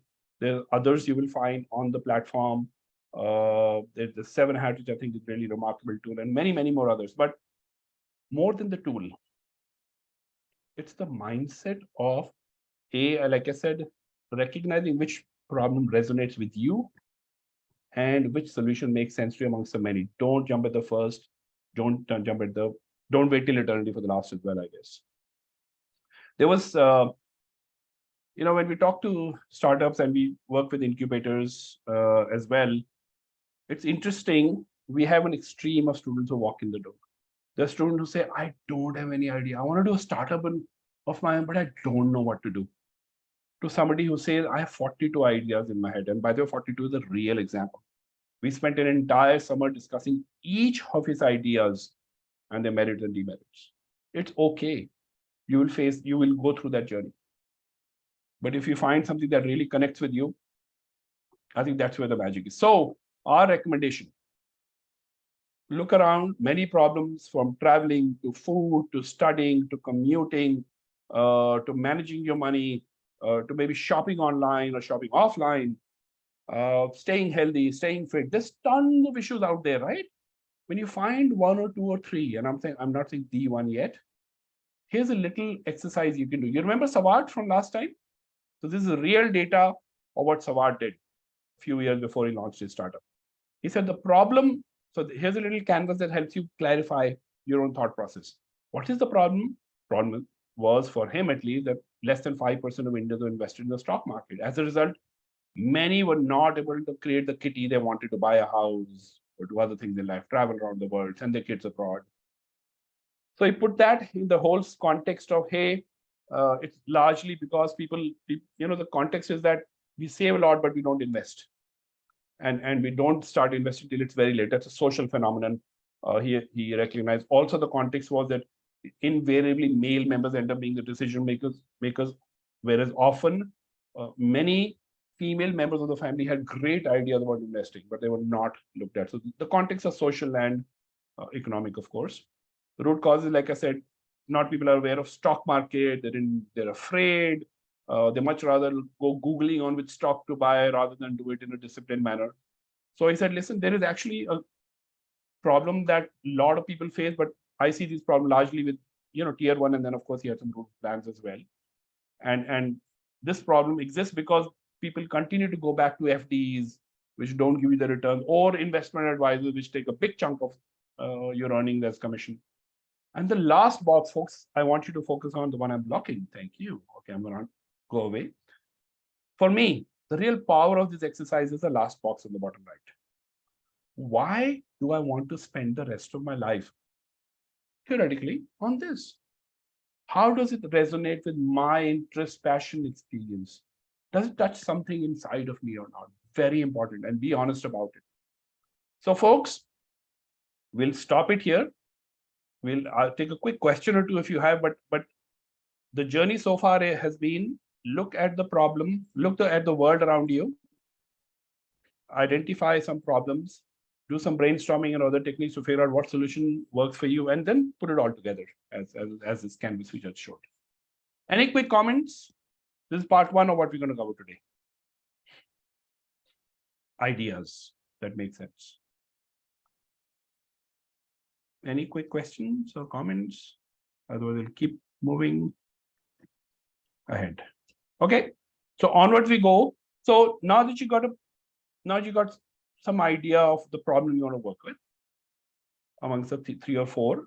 There are others you will find on the platform. There's the 7 Hats, which I think is really remarkable tool, and many, many more others. But more than the tool, it's the mindset of like I said, recognizing which problem resonates with you and which solution makes sense to you amongst the many. Don't jump at the first. Don't wait till eternity for the last as well, I guess. There was When we talk to startups and we work with incubators as well, it's interesting. We have an extreme of students who walk in the door. There's students who say, I don't have any idea. I want to do a startup of my own, but I don't know what to do. To somebody who says, I have 42 ideas in my head. And by the way, 42 is a real example. We spent an entire summer discussing each of his ideas and their merits and demerits. It's okay. You will go through that journey. But if you find something that really connects with you, I think that's where the magic is. So our recommendation, look around, many problems from traveling to food, to studying, to commuting, to managing your money, to maybe shopping online or shopping offline, staying healthy, staying fit. There's tons of issues out there, right? When you find one or two or three, and I'm not saying the one yet, here's a little exercise you can do. You remember Savard from last time? So this is real data of what Savard did a few years before he launched his startup. He said the problem, so here's a little canvas that helps you clarify your own thought process. What is the problem? Problem was, for him at least, that less than 5% of Indians were invested in the stock market. As a result, many were not able to create the kitty they wanted to buy a house or do other things in life, travel around the world, send their kids abroad. So he put that in the whole context of, hey, it's largely because people, the context is that we save a lot, but we don't invest. And we don't start investing till it's very late. That's a social phenomenon. He recognized. Also, the context was that invariably male members end up being the decision makers, whereas often many female members of the family had great ideas about investing, but they were not looked at. So the context of social and economic, of course. The root causes, like I said, not people are aware of stock market. They're afraid. They much rather go Googling on which stock to buy rather than do it in a disciplined manner. So he said, listen, there is actually a problem that a lot of people face, but I see this problem largely with, tier one. And then of course he had some root plans as well. And this problem exists because people continue to go back to FDs, which don't give you the return, or investment advisors, which take a big chunk of your earnings as commission. And the last box, folks, I want you to focus on the one I'm blocking. Thank you. Okay, I'm going to go away. For me, the real power of this exercise is the last box on the bottom right. Why do I want to spend the rest of my life, theoretically, on this? How does it resonate with my interest, passion, experience? Does it touch something inside of me or not? Very important, and be honest about it. So, folks, we'll stop it here. I'll take a quick question or two if you have, but the journey so far has been look at the problem, look at the world around you, identify some problems, do some brainstorming and other techniques to figure out what solution works for you, and then put it all together as this canvas we just showed. Any quick comments? This is part one of what we're going to cover today. Ideas that make sense. Any quick questions or comments? Otherwise, we'll keep moving ahead. Okay, so onwards we go. So now that you got some idea of the problem you want to work with amongst the three or four.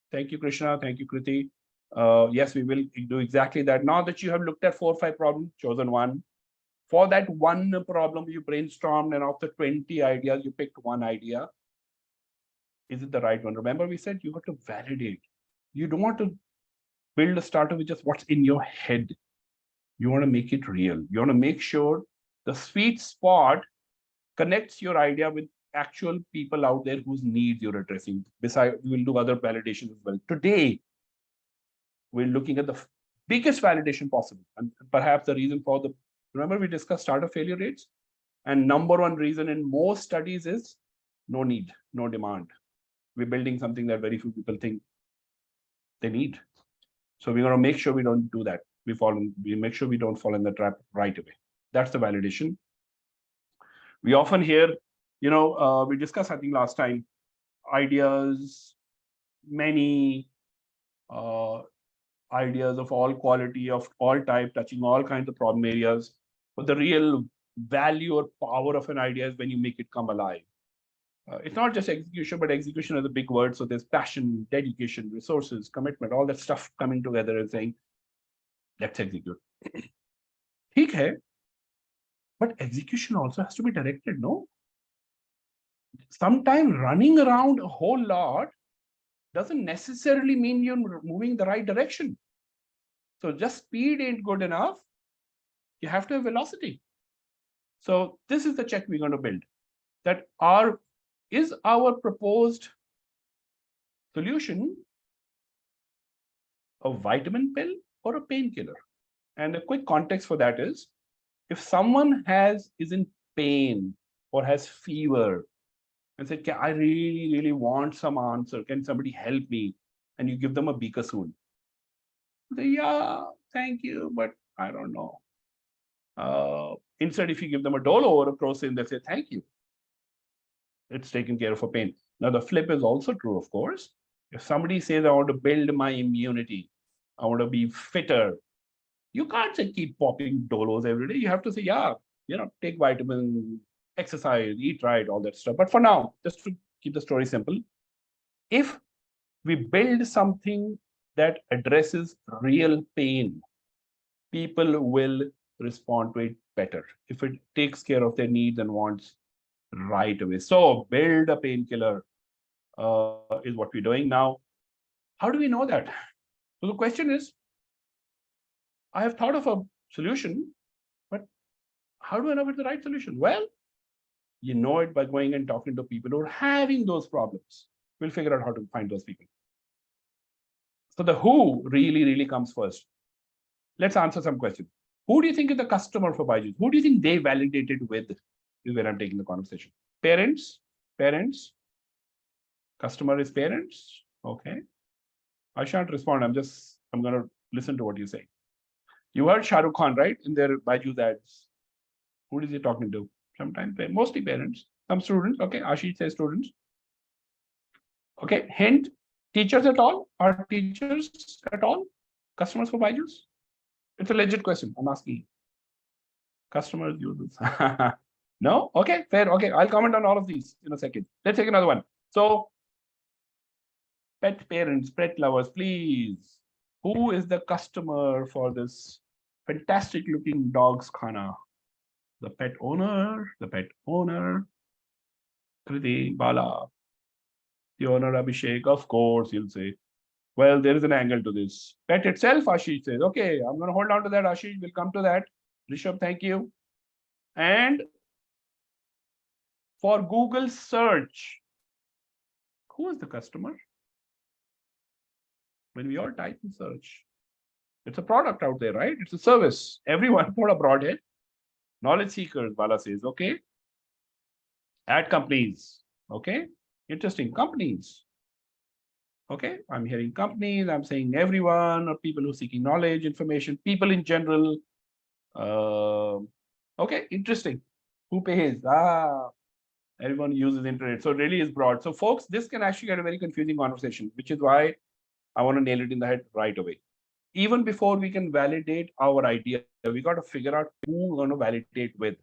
Thank you, Krishna. Thank you, Kriti. Yes, we will do exactly that. Now that you have looked at 4 or 5 problems, chosen one. For that one problem, you brainstormed, and after 20 ideas, you picked one idea. Is it the right one? Remember, we said you got to validate. You don't want to build a startup with just what's in your head. You want to make it real. You want to make sure the sweet spot connects your idea with actual people out there whose needs you're addressing. Besides, we'll do other validations as well. Today, we're looking at the biggest validation possible. And perhaps the reason for remember we discussed startup failure rates? And number one reason in most studies is no need, no demand. We're building something that very few people think they need. So we're going to make sure we don't do that. We make sure we don't fall in the trap right away. That's the validation. We often hear, we discussed, I think last time, ideas, many ideas of all quality, of all type, touching all kinds of problem areas. But the real value or power of an idea is when you make it come alive. It's not just execution, but execution is a big word. So there's passion, dedication, resources, commitment, all that stuff coming together and saying, Let's execute. ठीक है, but execution also has to be directed, no? Sometimes running around a whole lot doesn't necessarily mean you're moving the right direction. So just speed ain't good enough. You have to have velocity. So this is the check we're going to build. That is our proposed solution a vitamin pill or a painkiller? And a quick context for that is, if someone is in pain or has fever and said, I really, really want some answer. Can somebody help me? And you give them a beaker soon. Say, yeah, thank you, but I don't know. Instead, if you give them a Dolo or a Crocin, they say, thank you. It's taken care of for pain. Now, the flip is also true, of course. If somebody says, I want to build my immunity, I want to be fitter, you can't say keep popping Dolos every day. You have to say, yeah, take vitamin, exercise, eat right, all that stuff. But for now, just to keep the story simple, if we build something that addresses real pain, people will respond to it better if it takes care of their needs and wants right away. So build a painkiller is what we're doing now. How do we know that? So the question is, I have thought of a solution, but how do I know it's the right solution? Well, you know it by going and talking to people who are having those problems. We'll figure out how to find those people. So the who really, really comes first. Let's answer some questions. Who do you think is the customer for Byju's? Who do you think they validated with? Is where I'm taking the conversation. Parents. Customer is parents. Okay. I shan't respond. I'm going to listen to what you say. You heard Shah Rukh Khan, right? In their Byju's ads. Who is he talking to? Sometimes, mostly parents. Some students. Okay. Ashish says students. Okay. Hint. Teachers at all? Are teachers at all customers for Byju's? It's a legit question. I'm asking. Customers, users. No? Okay, fair. Okay, I'll comment on all of these in a second. Let's take another one. So, pet parents, pet lovers, please. Who is the customer for this fantastic looking dog's khana? The pet owner, Kriti, Bala, the owner Abhishek, of course, you'll say. Well, there is an angle to this. Pet itself, Ashish says. Okay, I'm going to hold on to that, Ashish. We'll come to that. Rishabh, thank you. And for Google search, who is the customer? When we all type in search, it's a product out there, right? It's a service. Everyone put a broadhead. Knowledge seekers, Bala says. Okay. Ad companies. Okay. Interesting. Companies. Okay. I'm hearing companies. I'm saying everyone or people who are seeking knowledge, information, people in general. Okay. Interesting. Who pays? Everyone uses internet. So it really is broad. So folks, this can actually get a very confusing conversation, which is why I want to nail it in the head right away. Even before we can validate our idea, we got to figure out who we're going to validate with.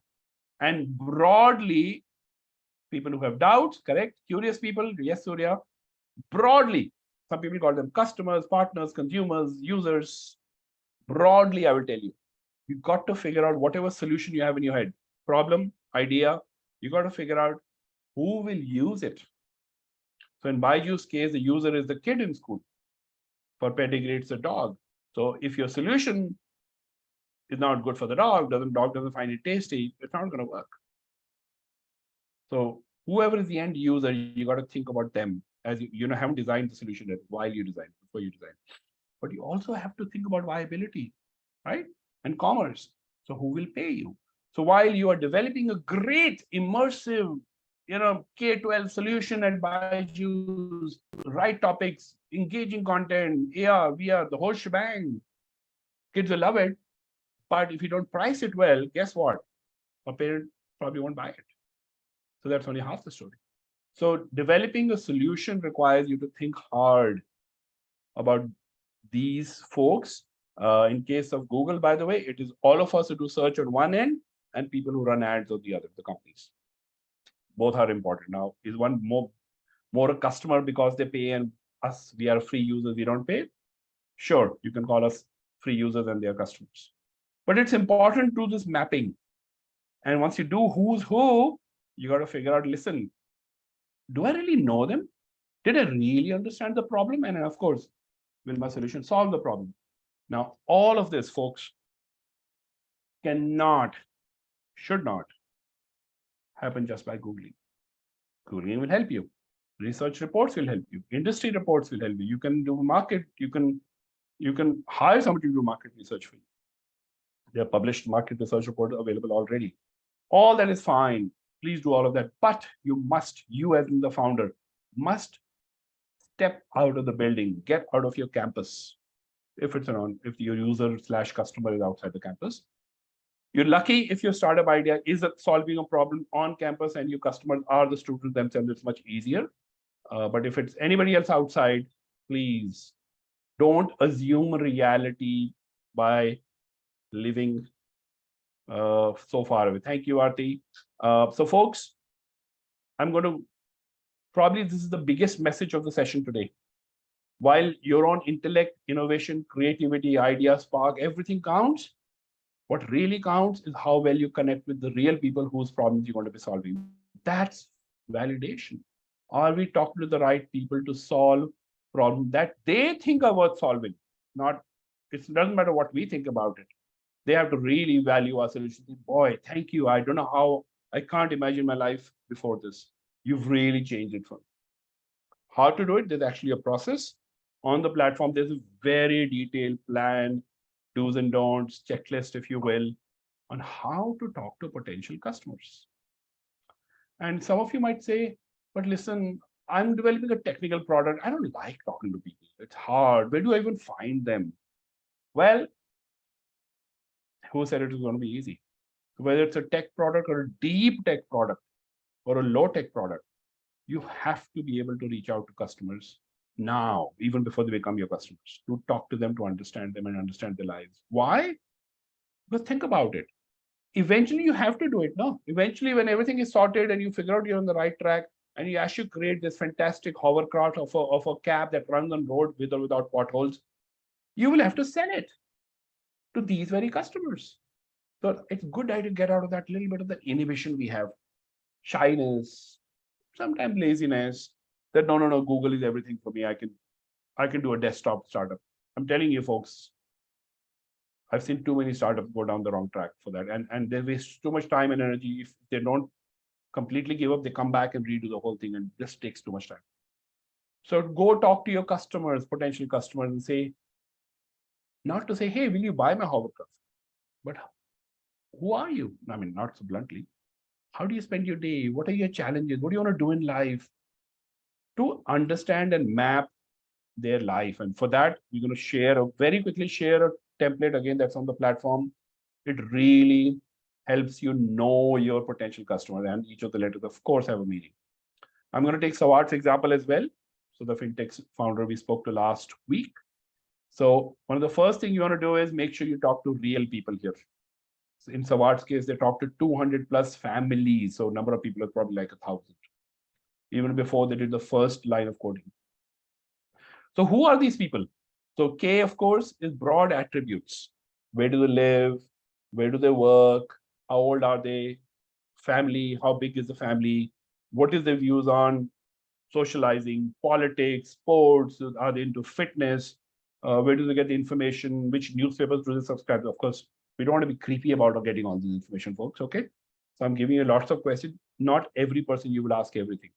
And broadly, people who have doubts, correct? Curious people, yes, Surya. Broadly, some people call them customers, partners, consumers, users. Broadly, I will tell you, you got to figure out whatever solution you have in your head, problem, idea, you got to figure out who will use it. So in Byju's case, the user is the kid in school. For pedigree, it's a dog. So if your solution is not good for the dog doesn't find it tasty, it's not going to work. So whoever is the end user, you got to think about them as you haven't designed the solution yet while you design, before you design. But you also have to think about viability, right? And commerce. So who will pay you? So while you are developing a great immersive, K-12 solution at Byju's, right topics, engaging content, AR, VR, the whole shebang, kids will love it. But if you don't price it well, guess what? A parent probably won't buy it. So that's only half the story. So developing a solution requires you to think hard about these folks. In case of Google, by the way, it is all of us who do search on one end and people who run ads on the other, the companies. Both are important. Now, is one more a customer because they pay and us, we are free users, we don't pay? Sure, you can call us free users and their customers. But it's important to do this mapping. And once you do who's who, you got to figure out, listen, do I really know them? Did I really understand the problem? And of course, will my solution solve the problem? Now, all of this, folks, cannot, should not happen just by Googling. Googling will help you. Research reports will help you. Industry reports will help you. You can do market, you can hire somebody to do market research for you. There are published market research reports available already. All that is fine. Please do all of that. But you as the founder, must step out of the building, get out of your campus. If your user/customer is outside the campus. You're lucky if your startup idea is solving a problem on campus and your customers are the students themselves, it's much easier. But if it's anybody else outside, please don't assume reality by living so far away. Thank you, Aarti. So folks, I'm going to, probably this is the biggest message of the session today. While your own intellect, innovation, creativity, ideas, spark, everything counts, what really counts is how well you connect with the real people whose problems you're going to be solving. That's validation. Are we talking to the right people to solve problems that they think are worth solving? It doesn't matter what we think about it. They have to really value our solution. Boy, thank you. I don't know how, I can't imagine my life before this. You've really changed it for me. How to do it? There's actually a process on the platform. There's a very detailed plan, do's and don'ts, checklist, if you will, on how to talk to potential customers. And some of you might say, but listen, I'm developing a technical product. I don't like talking to people. It's hard. Where do I even find them? Well, who said it was going to be easy? Whether it's a tech product or a deep tech product or a low tech product, you have to be able to reach out to customers now, even before they become your customers, to talk to them, to understand them and understand their lives. Why? Because think about it. Eventually, you have to do it. No, eventually, when everything is sorted and you figure out you're on the right track, and you actually create this fantastic hovercraft of a cab that runs on road with or without potholes, you will have to sell it to these very customers. So it's good to get out of that little bit of the inhibition we have, shyness, sometimes laziness, that no, Google is everything for me. I can do a desktop startup. I'm telling you, folks, I've seen too many startups go down the wrong track for that. And they waste too much time and energy. If they don't completely give up, they come back and redo the whole thing, and this takes too much time. So go talk to your customers, potential customers, and say, not to say, hey, will you buy my hovercraft? But who are you? I mean, not so bluntly. How do you spend your day? What are your challenges? What do you want to do in life? To understand and map their life. And for that, we're going to very quickly share a template again that's on the platform. It really helps you know your potential customer, and each of the letters, of course, have a meaning. I'm going to take Sawat's example as well. So the fintech founder we spoke to last week. So one of the first things you want to do is make sure you talk to real people here. So in Sawat's case, they talked to 200 plus families. So number of people are probably like 1,000, even before they did the first line of coding. So who are these people? So K, of course, is broad attributes. Where do they live? Where do they work? How old are they? Family, how big is the family? What is their views on socializing, politics, sports? Are they into fitness? Where do they get the information? Which newspapers do they subscribe to? Of course, we don't want to be creepy about getting all this information, folks, okay? So I'm giving you lots of questions. Not every person you will ask everything.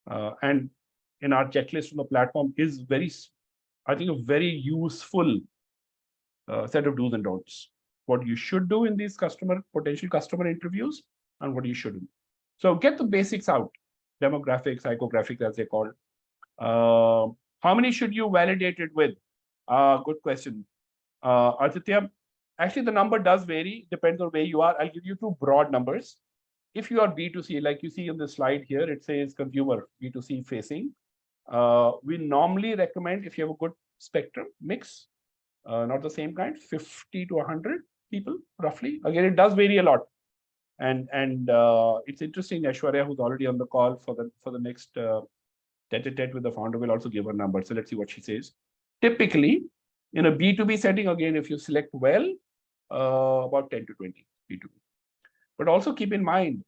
And in our checklist on the platform is I think, a very useful set of do's and don'ts. What you should do in these potential customer interviews and what you shouldn't. So get the basics out, demographics, psychographics, as they call. How many should you validate it with? Good question. Aditya, actually the number does vary, depends on where you are. I'll give you two broad numbers. If you are B2C, like you see on the slide here, it says consumer, B2C facing. We normally recommend, if you have a good spectrum mix, not the same kind, 50 to 100 people, roughly. Again, it does vary a lot. And it's interesting, Aishwarya, who's already on the call for the next tete-a-tete with the founder, will also give a number. So let's see what she says. Typically, In a B2B setting, again, if you select well, about 10 to 20 B2B. But also keep in mind,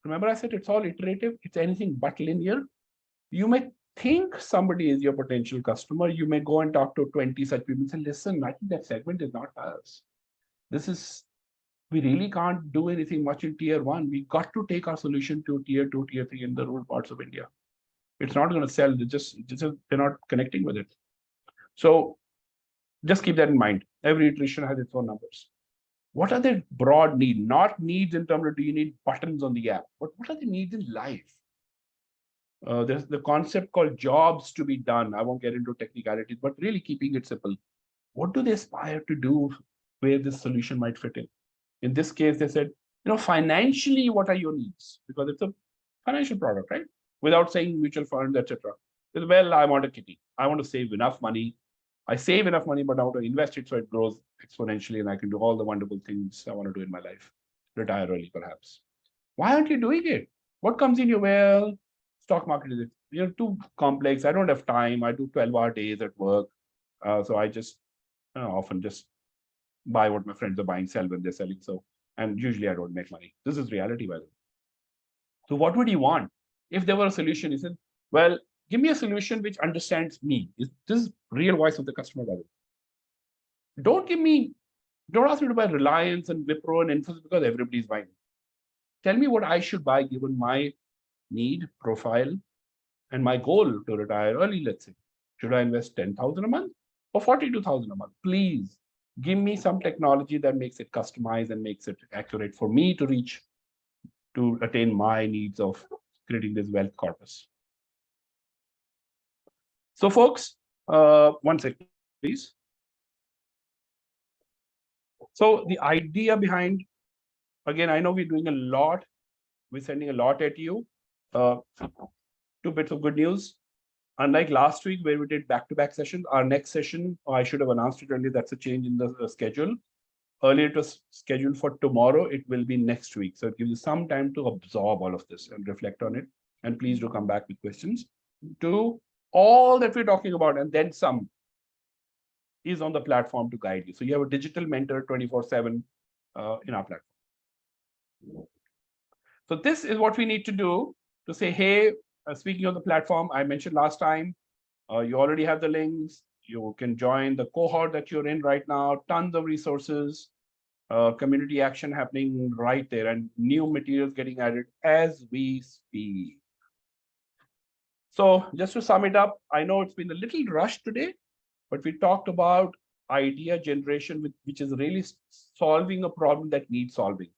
remember I said it's all iterative, it's anything but linear. You may think somebody is your potential customer. You may go and talk to 20 such people and say, listen, I think that segment is not ours. We really can't do anything much in tier one. We got to take our solution to tier two, tier three in the rural parts of India. It's not going to sell. They're not connecting with it. So just keep that in mind. Every iteration has its own numbers. What are the broad needs? Not needs in terms of do you need buttons on the app, but what are the needs in life? There's the concept called jobs to be done. I won't get into technicalities, but really keeping it simple. What do they aspire to do where this solution might fit in? In this case, they said, financially, what are your needs? Because it's a financial product, right? Without saying mutual funds, etc. Well, I want a kitty. I want to save enough money. I save enough money, but I want to invest it so it grows exponentially and I can do all the wonderful things I want to do in my life. Retire early, perhaps. Why aren't you doing it? What comes in your well? Stock market is too complex. I don't have time. I do 12-hour days at work. So I just often just buy what my friends are buying, sell when they're selling. So, and usually I don't make money. This is reality, by the way. So what would you want? If there were a solution, he said, well, give me a solution which understands me. This is real voice of the customer, by the way. Don't ask me to buy Reliance and Wipro and Infosys because everybody's buying. Tell me what I should buy given my need, profile, and my goal to retire early, let's say. Should I invest 10,000 a month or 42,000 a month? Please give me some technology that makes it customized and makes it accurate for me to attain my needs of creating this wealth corpus. So folks, one second, please. So the idea behind, again, I know we're doing a lot. We're sending a lot at you. Two bits of good news. Unlike last week where we did back-to-back sessions, our next session, I should have announced it earlier, that's a change in the schedule. Earlier it was scheduled for tomorrow, it will be next week. So it gives you some time to absorb all of this and reflect on it. And please do come back with questions. To all that we're talking about and then some is on the platform to guide you. So you have a digital mentor 24/7 in our platform. So this is what we need to do to say, hey, speaking of the platform, I mentioned last time, you already have the links. You can join the cohort that you're in right now, tons of resources, community action happening right there and new materials getting added as we speak. So just to sum it up, I know it's been a little rushed today, but we talked about idea generation, which is really solving a problem that needs solving,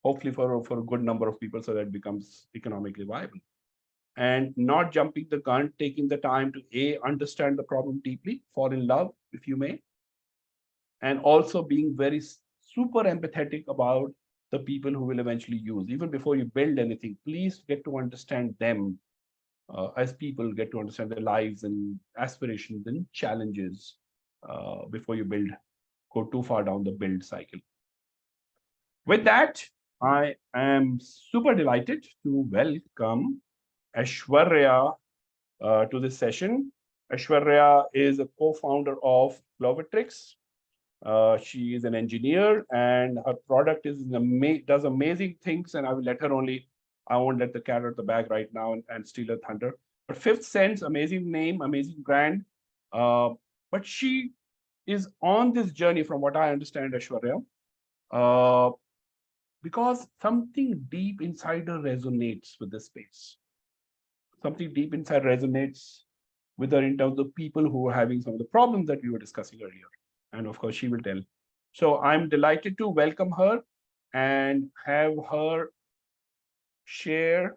hopefully for a good number of people so that it becomes economically viable. And not jumping the gun, taking the time to understand the problem deeply, fall in love, if you may, and also being very super empathetic about the people who will eventually use. Even before you build anything, please get to understand them as people, get to understand their lives and aspirations and challenges before you go too far down the build cycle. With that, I am super delighted to welcome Aishwarya to this session. Aishwarya is a co-founder of Clovertrix. She is an engineer and her product does amazing things, and I will let her I won't let the cat out of the bag right now and steal her thunder. But Fifth Sense, amazing name, amazing brand. But she is on this journey from what I understand, Aishwarya, because something deep inside her resonates with this space. Something deep inside resonates with her in terms of people who are having some of the problems that we were discussing earlier. And of course, she will tell. So I'm delighted to welcome her and have her share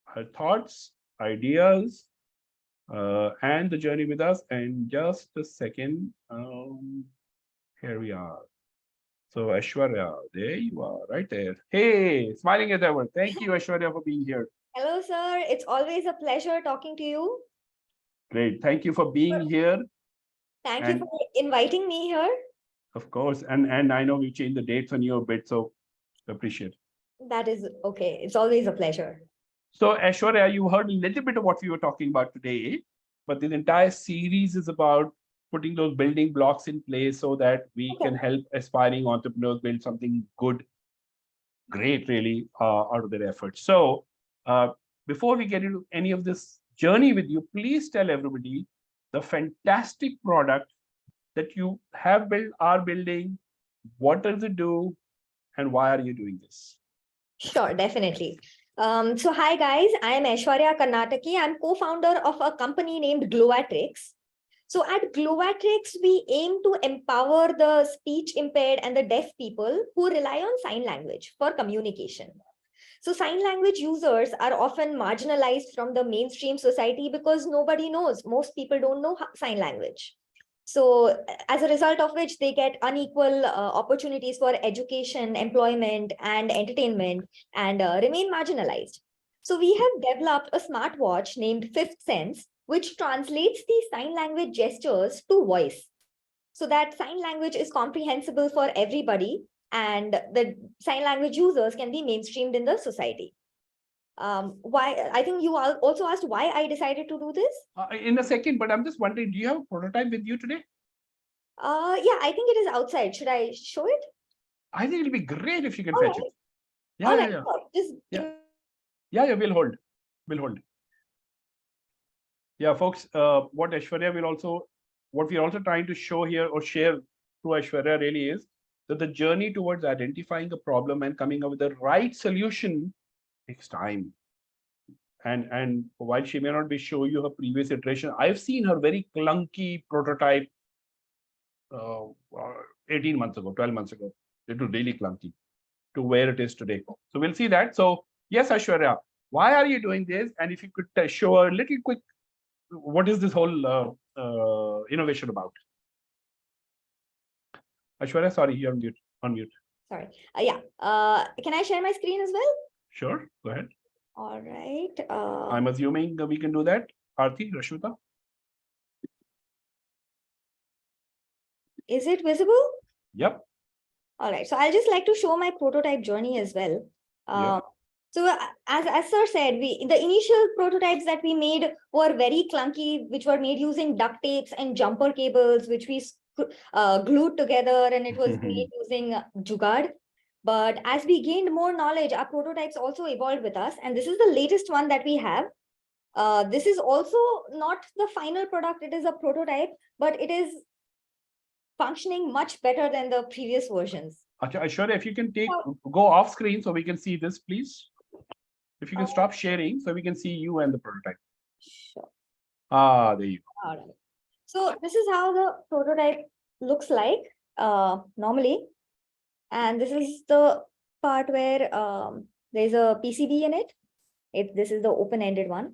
her thoughts, ideas, and the journey with us. And just a second, here we are. So Aishwarya, there you are, right there. Hey, smiling at everyone. Thank you, Aishwarya, for being here. Hello, sir. It's always a pleasure talking to you. Great. Thank you for being here. Thank you for inviting me here. Of course. And I know we changed the dates on you a bit, so appreciate it. That is okay. It's always a pleasure. So Aishwarya, you heard a little bit of what we were talking about today. but this entire series is about putting those building blocks in place so that we Okay. can help aspiring entrepreneurs build something good, great, really, out of their efforts. So, before we get into any of this journey with you, please tell everybody the fantastic product that you have built, are building, what does it do, and why are you doing this? Sure, definitely. So hi guys, I am Aishwarya Karnataki. I'm co-founder of a company named Glowatrix. So at Glowatrix, we aim to empower the speech impaired and the deaf people who rely on sign language for communication. So sign language users are often marginalized from the mainstream society because nobody knows. Most people don't know sign language. So as a result of which they get unequal opportunities for education, employment, and entertainment, and remain marginalized. So we have developed a smartwatch named Fifth Sense, which translates these sign language gestures to voice, so that sign language is comprehensible for everybody and the sign language users can be mainstreamed in the society. Why? I think you also asked why I decided to do this. In a second, but I'm just wondering, do you have a prototype with you today? Yeah, I think it is outside. Should I show it? I think it'll be great if you can All fetch right. it. Yeah, All yeah, right. yeah. Sure. Just Yeah. give Yeah, we'll hold. We'll hold. Yeah, folks, what we're also trying to show here or share through Aishwarya really is that the journey towards identifying a problem and coming up with the right solution takes time. And while she may not be showing you her previous iteration, I've seen her very clunky prototype uh, 18 months ago, 12 months ago. It was really clunky to where it is today. So we'll see that. So yes, Aishwarya, why are you doing this? And if you could show a little quick, what is this whole innovation about? Aishwarya, sorry, you're on mute. On mute. Sorry. Yeah. Can I share my screen as well? Sure, go ahead. All right. I'm assuming we can do that. Aarti, Rashmita? Is it visible? Yep. All right. So I'll just like to show my prototype journey as well. Yeah. So as sir said, the initial prototypes that we made were very clunky, which were made using duct tapes and jumper cables, which we glued together, and it was made using jugaad. But as we gained more knowledge, our prototypes also evolved with us, and this is the latest one that we have. This is also not the final product; it is a prototype, but it is functioning much better than the previous versions. Aishwarya, if you can go off screen so we can see this, please. If you can stop sharing so we can see you and the prototype. Sure. There you go. All right. So this is how the prototype looks like normally. And this is the part where there's a PCB in it. This is the open-ended one.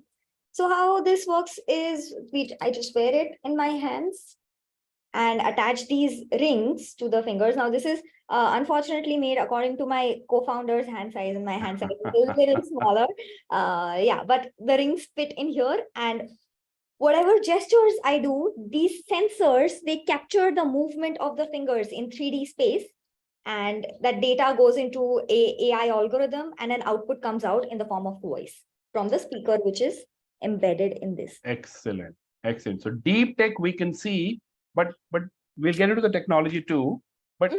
So how this works is I just wear it in my hands and attach these rings to the fingers. Now this is unfortunately made according to my co-founder's hand size, and my hand size is a little smaller. Yeah, but the rings fit in here, and whatever gestures I do, these sensors, they capture the movement of the fingers in 3D space, and that data goes into a AI algorithm, and an output comes out in the form of voice from the speaker, which is embedded in this. Excellent. Excellent. So deep tech we can see, but we'll get into the technology too. But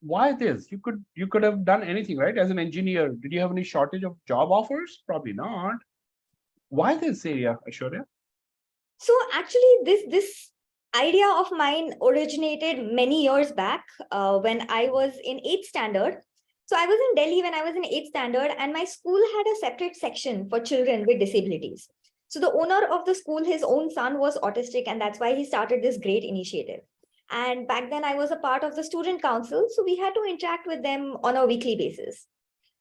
why this? You could have done anything, right? As an engineer, did you have any shortage of job offers? Probably not. Why this area, Aishwarya? So actually, this idea of mine originated many years back when I was in 8th standard. So I was in Delhi when I was in 8th standard, and my school had a separate section for children with disabilities. So the owner of the school, his own son was autistic, and that's why he started this great initiative. And back then I was a part of the student council, so we had to interact with them on a weekly basis.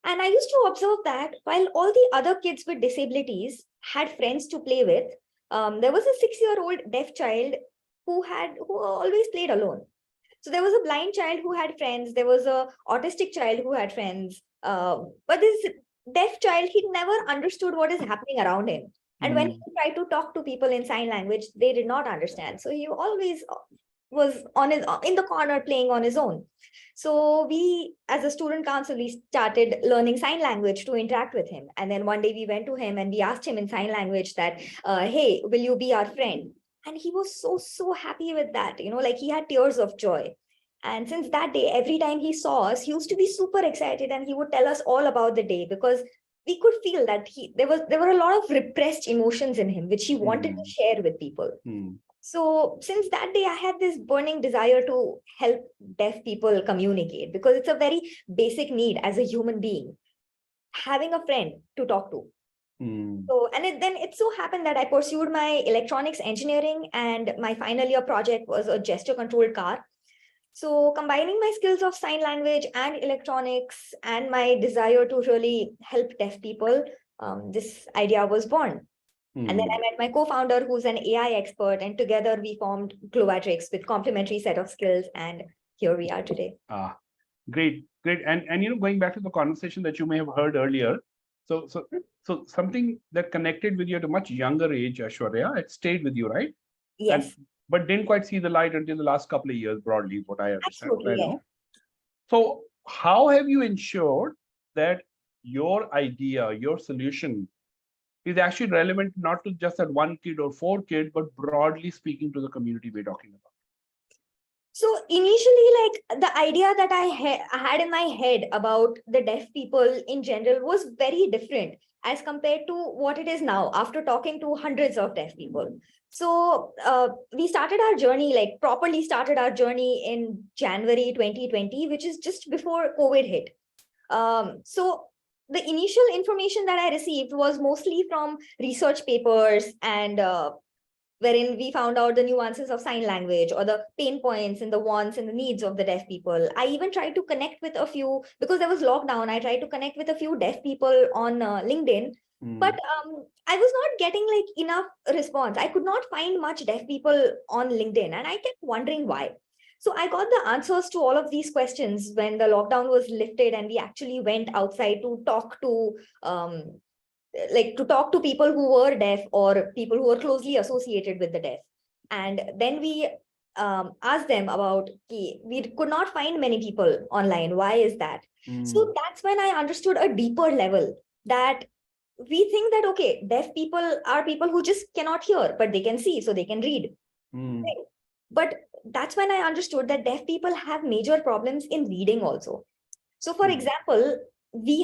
And I used to observe that while all the other kids with disabilities had friends to play with, there was a 6-year-old deaf child who always played alone. So there was a blind child who had friends. There was a autistic child who had friends. But this deaf child, he never understood what is happening around him. And when he tried to talk to people in sign language, they did not understand. So he always was on his in the corner playing on his own. So we, as a student council, we started learning sign language to interact with him. And then one day we went to him and we asked him in sign language that, hey, will you be our friend? And he was so happy with that, like he had tears of joy. And since that day, every time he saw us, he used to be super excited and he would tell us all about the day, because we could feel that there were a lot of repressed emotions in him, which he wanted to share with people. So since that day, I had this burning desire to help deaf people communicate, because it's a very basic need as a human being, having a friend to talk to. So, and then it so happened that I pursued my electronics engineering, and my final year project was a gesture controlled car. So combining my skills of sign language and electronics and my desire to really help deaf people, this idea was born. And then I met my co-founder, who's an AI expert, and together we formed Glovatrix with complementary set of skills, and here we are today. Great. And going back to the conversation that you may have heard earlier, so something that connected with you at a much younger age, Aishwarya, it stayed with you, right? Yes. But didn't quite see the light until the last couple of years, broadly, what I understand. Absolutely, what I know. So how have you ensured that your idea, your solution is actually relevant not to just that one kid or 4 kids, but broadly speaking to the community we're talking about? So initially, like the idea that I had in my head about the deaf people in general was very different as compared to what it is now after talking to hundreds of deaf people. So we started our journey, like properly started our journey in January 2020, which is just before COVID hit. So the initial information that I received was mostly from research papers, and wherein we found out the nuances of sign language or the pain points and the wants and the needs of the deaf people. I even tried to connect with a few, because there was lockdown, I tried to connect with a few deaf people on LinkedIn. But I was not getting like enough response. I could not find much deaf people on LinkedIn, and I kept wondering why. So I got the answers to all of these questions when the lockdown was lifted and we actually went outside to talk to people who were deaf or people who were closely associated with the deaf. And then we asked them about, we could not find many people online. Why is that? So that's when I understood a deeper level that we think that, okay, deaf people are people who just cannot hear, but they can see, so they can read. Right? But that's when I understood that deaf people have major problems in reading also. So for example,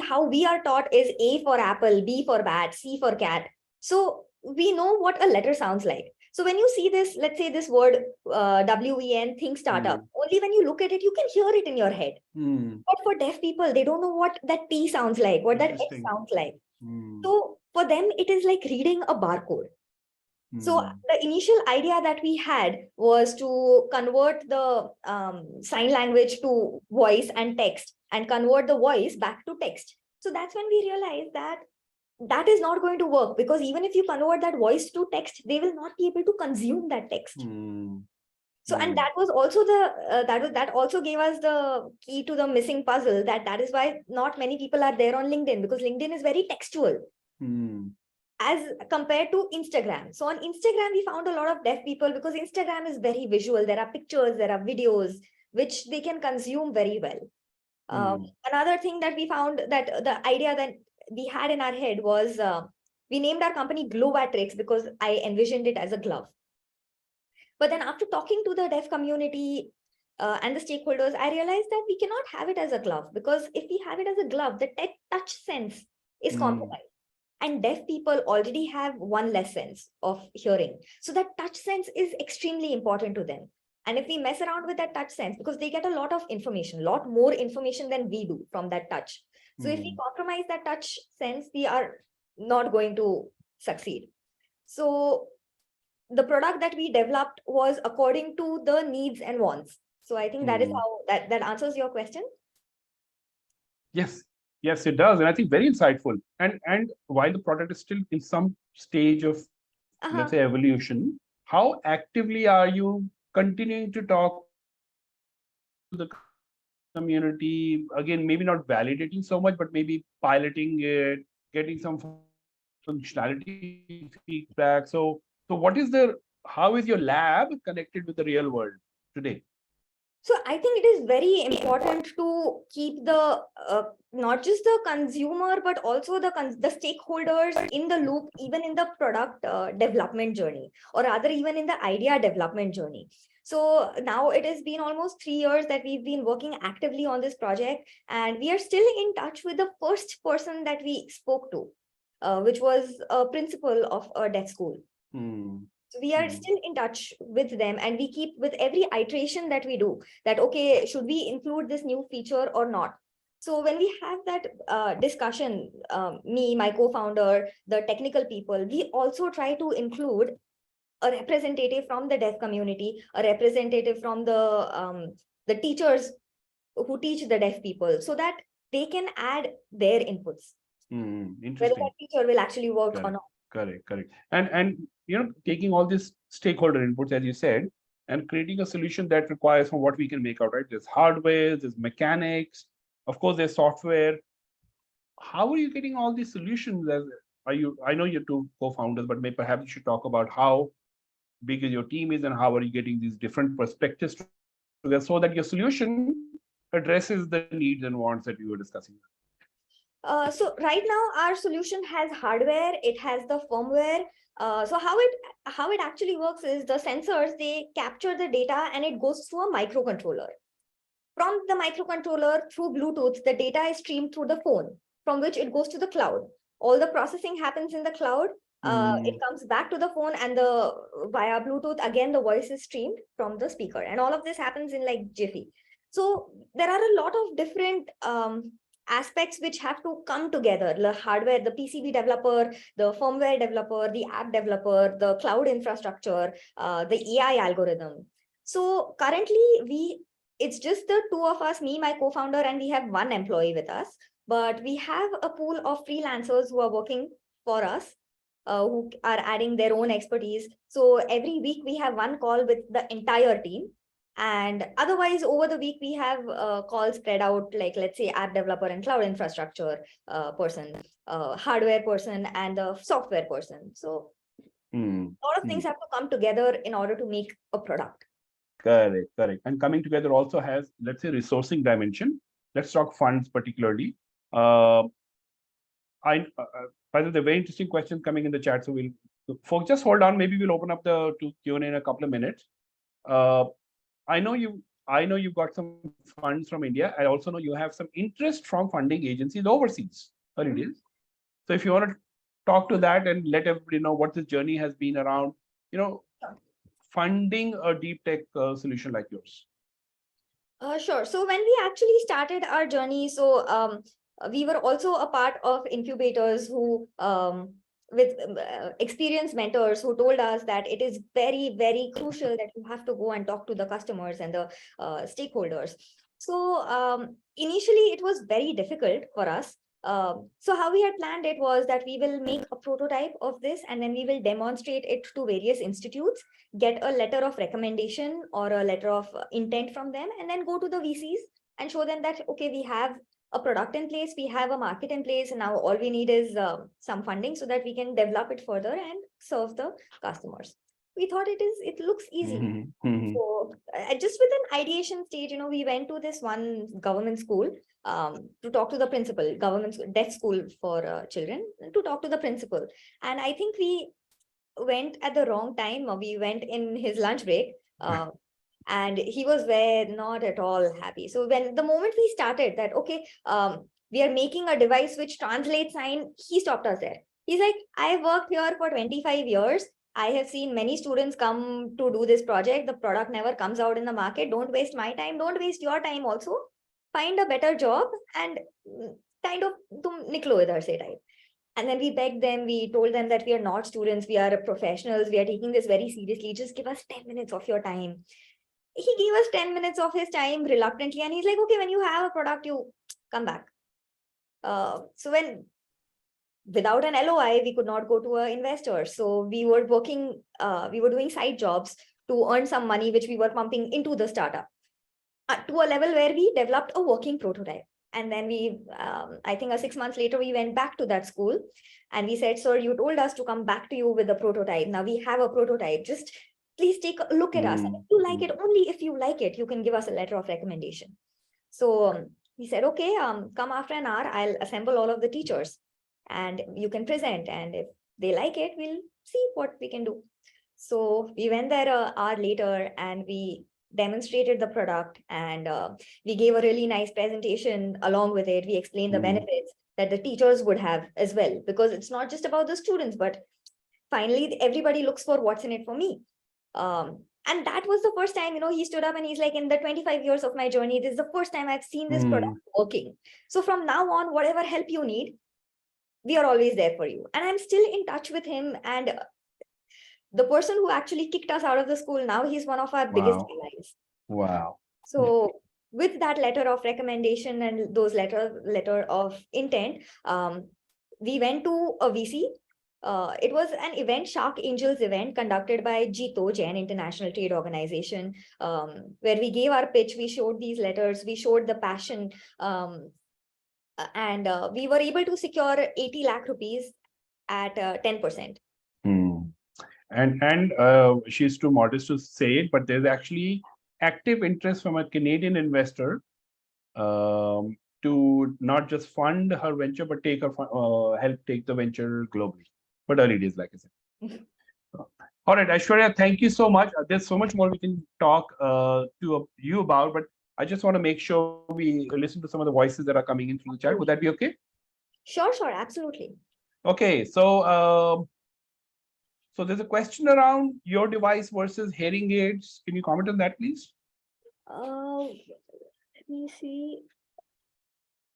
how we are taught is A for apple, B for bat, C for cat. So we know what a letter sounds like. So when you see this, let's say this word WEN, think startup, only when you look at it, you can hear it in your head. But for deaf people, they don't know what that T sounds like, what that X sounds like. So for them, it is like reading a barcode. So the initial idea that we had was to convert the sign language to voice and text, and convert the voice back to text. So that's when we realized that that is not going to work, because even if you convert that voice to text, they will not be able to consume that text. So, and that was also that also gave us the key to the missing puzzle, that is why not many people are there on LinkedIn, because LinkedIn is very textual. As compared to Instagram. So on Instagram, we found a lot of deaf people because Instagram is very visual. There are pictures, there are videos, which they can consume very well. Another thing that we found, that the idea that we had in our head was, we named our company Glovatrix because I envisioned it as a glove. But then after talking to the deaf community and the stakeholders, I realized that we cannot have it as a glove, because if we have it as a glove, the touch sense is compromised. And deaf people already have one less sense of hearing. So that touch sense is extremely important to them. And if we mess around with that touch sense, because they get a lot of information, a lot more information than we do from that touch. So if we compromise that touch sense, we are not going to succeed. So the product that we developed was according to the needs and wants. So I think that is how that answers your question. Yes, it does. And I think very insightful. And while the product is still in some stage of, let's say, evolution, how actively are you continuing to talk to the community? Again, maybe not validating so much, but maybe piloting it, getting some functionality feedback. So how is your lab connected with the real world today? So I think it is very important to keep the not just the consumer, but also the stakeholders in the loop, even in the product development journey, or rather even in the idea development journey. So now it has been almost 3 years that we've been working actively on this project, and we are still in touch with the first person that we spoke to, which was a principal of a deaf school. So we are still in touch with them, and we keep with every iteration that we do that, okay, should we include this new feature or not? So when we have that discussion, me, my co-founder, the technical people, we also try to include a representative from the deaf community, a representative from the teachers who teach the deaf people, so that they can add their inputs, whether Interesting. that teacher will actually work or not. Correct. And taking all these stakeholder inputs, as you said, and creating a solution that requires from what we can make out, right? There's hardware, there's mechanics, of course, there's software. How are you getting all these solutions? I know you're two co-founders, but maybe perhaps you should talk about how big your team is and how are you getting these different perspectives together so that your solution addresses the needs and wants that you were discussing. So right now our solution has hardware, it has the firmware. So how it actually works is the sensors, they capture the data and it goes through a microcontroller. From the microcontroller through Bluetooth, the data is streamed through the phone, from which it goes to the cloud. All the processing happens in the cloud. It comes back to the phone, and via Bluetooth, again, the voice is streamed from the speaker. And all of this happens in like jiffy. So there are a lot of different aspects which have to come together: the hardware, the PCB developer, the firmware developer, the app developer, the cloud infrastructure, the AI algorithm. So currently it's just the two of us, me, my co-founder, and we have one employee with us, but we have a pool of freelancers who are working for us, who are adding their own expertise. So every week we have one call with the entire team. And otherwise, over the week, we have calls spread out, like, let's say, app developer and cloud infrastructure person, hardware person, and the software person. So a lot of things have to come together in order to make a product. Correct. And coming together also has, let's say, resourcing dimension. Let's talk funds particularly. By the way, very interesting questions coming in the chat. So folks, just hold on. Maybe we'll open up the Q&A in a couple of minutes. I know you've got some funds from India. I also know you have some interest from funding agencies overseas. What it is. So if you want to talk to that and let everybody know what this journey has been around, funding a deep tech solution like yours. Sure. So when we actually started our journey, so we were also a part of incubators who with experienced mentors who told us that it is very, very crucial that you have to go and talk to the customers and the stakeholders. So initially it was very difficult for us. So how we had planned it was that we will make a prototype of this, and then we will demonstrate it to various institutes, get a letter of recommendation or a letter of intent from them, and then go to the VCs and show them that, okay, we have a product in place, we have a market in place, and now all we need is some funding so that we can develop it further and serve the customers. We thought it looks easy. So just with an ideation stage, we went to this one government school to talk to the principal, government deaf school for children, to talk to the principal. And I think we went at the wrong time. We went in his lunch break. And he was not at all happy. So the moment we started that, okay, we are making a device which translates sign, he stopped us there. He's like, I worked here for 25 years. I have seen many students come to do this project. The product never comes out in the market. Don't waste my time. Don't waste your time also. Find a better job and kind of niklo idhar se type. And then we begged them, we told them that we are not students, we are professionals, we are taking this very seriously. Just give us 10 minutes of your time. He gave us 10 minutes of his time reluctantly, and he's like, okay, when you have a product, you come back. So without an LOI, we could not go to an investor. So we were doing side jobs to earn some money, which we were pumping into the startup to a level where we developed a working prototype. And then I think 6 months later, we went back to that school and we said, sir, you told us to come back to you with a prototype. Now we have a prototype. Just please take a look at us. And if you like it, only if you like it, you can give us a letter of recommendation. So he said, okay, come after an hour, I'll assemble all of the teachers and you can present. And if they like it, we'll see what we can do. So we went there an hour later and we demonstrated the product, and we gave a really nice presentation along with it. We explained the benefits that the teachers would have as well, because it's not just about the students, but finally everybody looks for what's in it for me. And that was the first time, he stood up and he's like, in the 25 years of my journey, this is the first time I've seen this product working. So from now on, whatever help you need, we are always there for you. And I'm still in touch with him. And the person who actually kicked us out of the school, now he's one of our biggest allies. Wow. So with that letter of recommendation and those letter of intent, we went to a VC. It was an event, Shark Angels event, conducted by JITO, Jain International Trade Organization, where we gave our pitch, we showed these letters, we showed the passion, and we were able to secure 80 lakh rupees at 10%. And she's too modest to say it, but there's actually active interest from a Canadian investor to not just fund her venture, but take her help take the venture globally. But early days, like I said. All right, Aishwarya, thank you so much. There's so much more we can talk to you about, but I just want to make sure we listen to some of the voices that are coming in through the chat. Would that be okay? Sure, absolutely. Okay, so so there's a question around your device versus hearing aids. Can you comment on that, please? Let me see.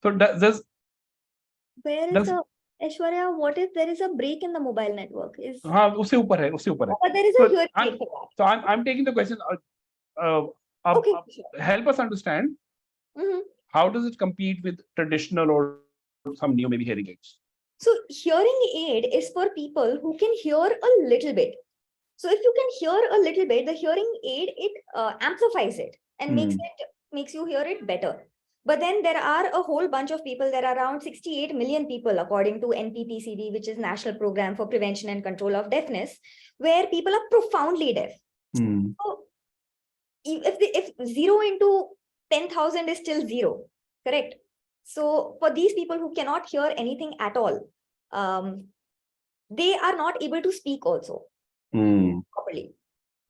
So Aishwarya, what if there is a break in the mobile network? उससे ऊपर है. But there is a hearing aid for that. So I'm taking the question. Okay, sure. Help us understand. How does it compete with traditional or some new maybe hearing aids? So hearing aid is for people who can hear a little bit. So if you can hear a little bit, the hearing aid, it amplifies it and makes you hear it better. But then there are a whole bunch of people, there are around 68 million people, according to NPPCD, which is National Program for Prevention and Control of Deafness, where people are profoundly deaf. So if 0 into 10,000 is still 0, correct? So for these people who cannot hear anything at all, they are not able to speak also properly.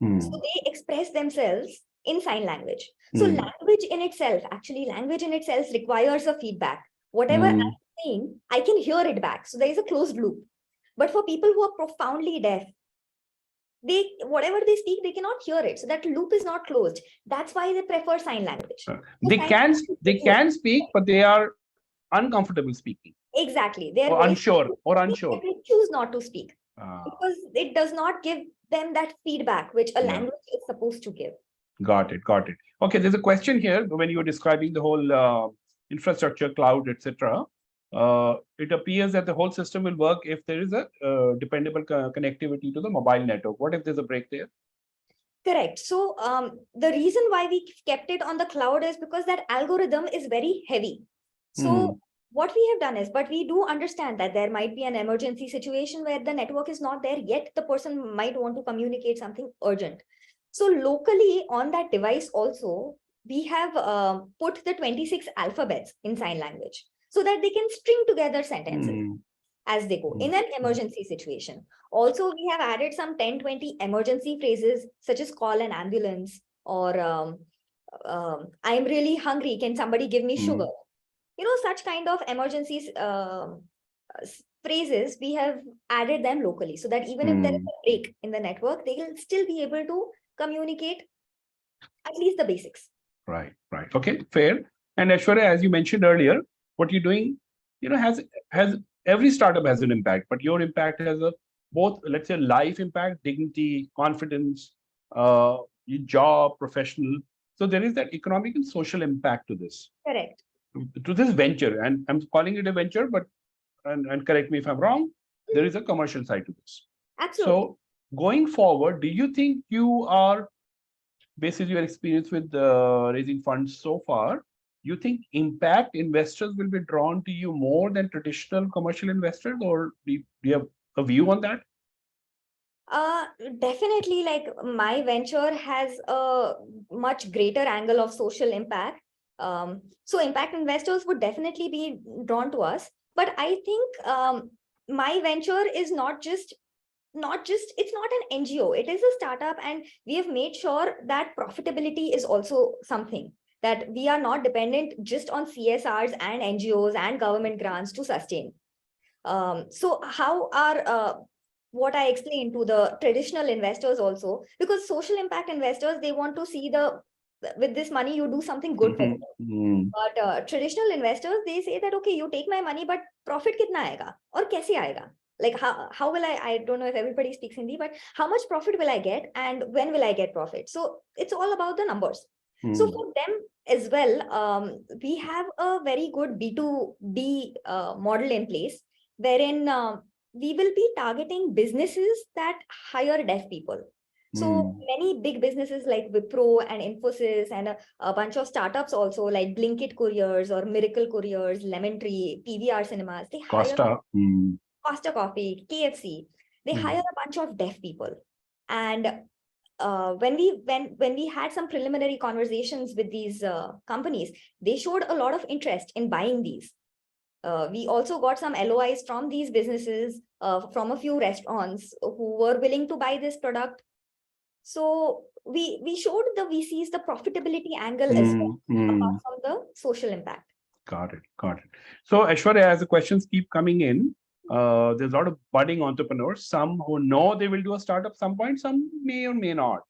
So they express themselves in sign language. So language in itself requires a feedback. Whatever I'm saying, I can hear it back. So there is a closed loop. But for people who are profoundly deaf, whatever they speak, they cannot hear it. So that loop is not closed. That's why they prefer sign language. They can speak, but they are uncomfortable speaking. Exactly. They are unsure. They choose not to speak because it does not give them that feedback which a language is supposed to give. Got it. Okay, there's a question here when you were describing the whole infrastructure, cloud, etc. It appears that the whole system will work if there is a dependable connectivity to the mobile network. What if there's a break there? Correct. So the reason why we kept it on the cloud is because that algorithm is very heavy. So what we have done is, but we do understand that there might be an emergency situation where the network is not there yet. The person might want to communicate something urgent. So locally on that device also, we have put the 26 alphabets in sign language so that they can string together sentences as they go in an emergency situation. Also, we have added some 10-20 emergency phrases such as call an ambulance or I am really hungry. Can somebody give me sugar? Such kind of emergencies phrases, we have added them locally so that even if there is a break in the network, they will still be able to communicate at least the basics. Right. Okay, fair. And Aishwarya, as you mentioned earlier, what you're doing, has every startup has an impact, but your impact has a both, let's say, life impact, dignity, confidence, your job, professional. So there is that economic and social impact to this. Correct. To this venture, and I'm calling it a venture, but and correct me if I'm wrong, there is a commercial side to this. Absolutely. So going forward, do you think you are, based on your experience with raising funds so far, you think impact investors will be drawn to you more than traditional commercial investors, or do you have a view on that? Uh, Definitely, like my venture has a much greater angle of social impact. So impact investors would definitely be drawn to us. But I think my venture is not just it's not an NGO, it is a startup, and we have made sure that profitability is also something that we are not dependent just on CSRs and NGOs and government grants to sustain. So how are what I explained to the traditional investors also, because social impact investors, they want to see with this money you do something good for them. But traditional investors, they say that, okay, you take my money, but profit kitna aega or kaise aega? Like how will I don't know if everybody speaks Hindi, but how much profit will I get and when will I get profit? So it's all about the numbers. So for them as well, we have a very good B2B model in place, wherein we will be targeting businesses that hire deaf people. So many big businesses like Wipro and Infosys and a bunch of startups also like Blinkit Couriers or Miracle Couriers, Lemon Tree, PVR Cinemas, they hire Costa. Costa Coffee, KFC. They hire a bunch of deaf people. And when we had some preliminary conversations with these companies, they showed a lot of interest in buying these. We also got some LOIs from these businesses, from a few restaurants who were willing to buy this product. So we showed the VCs the profitability angle as well, apart from the social impact. Got it. Got it. So Aishwarya, as the questions keep coming in, there's a lot of budding entrepreneurs, some who know they will do a startup some point, some may or may not.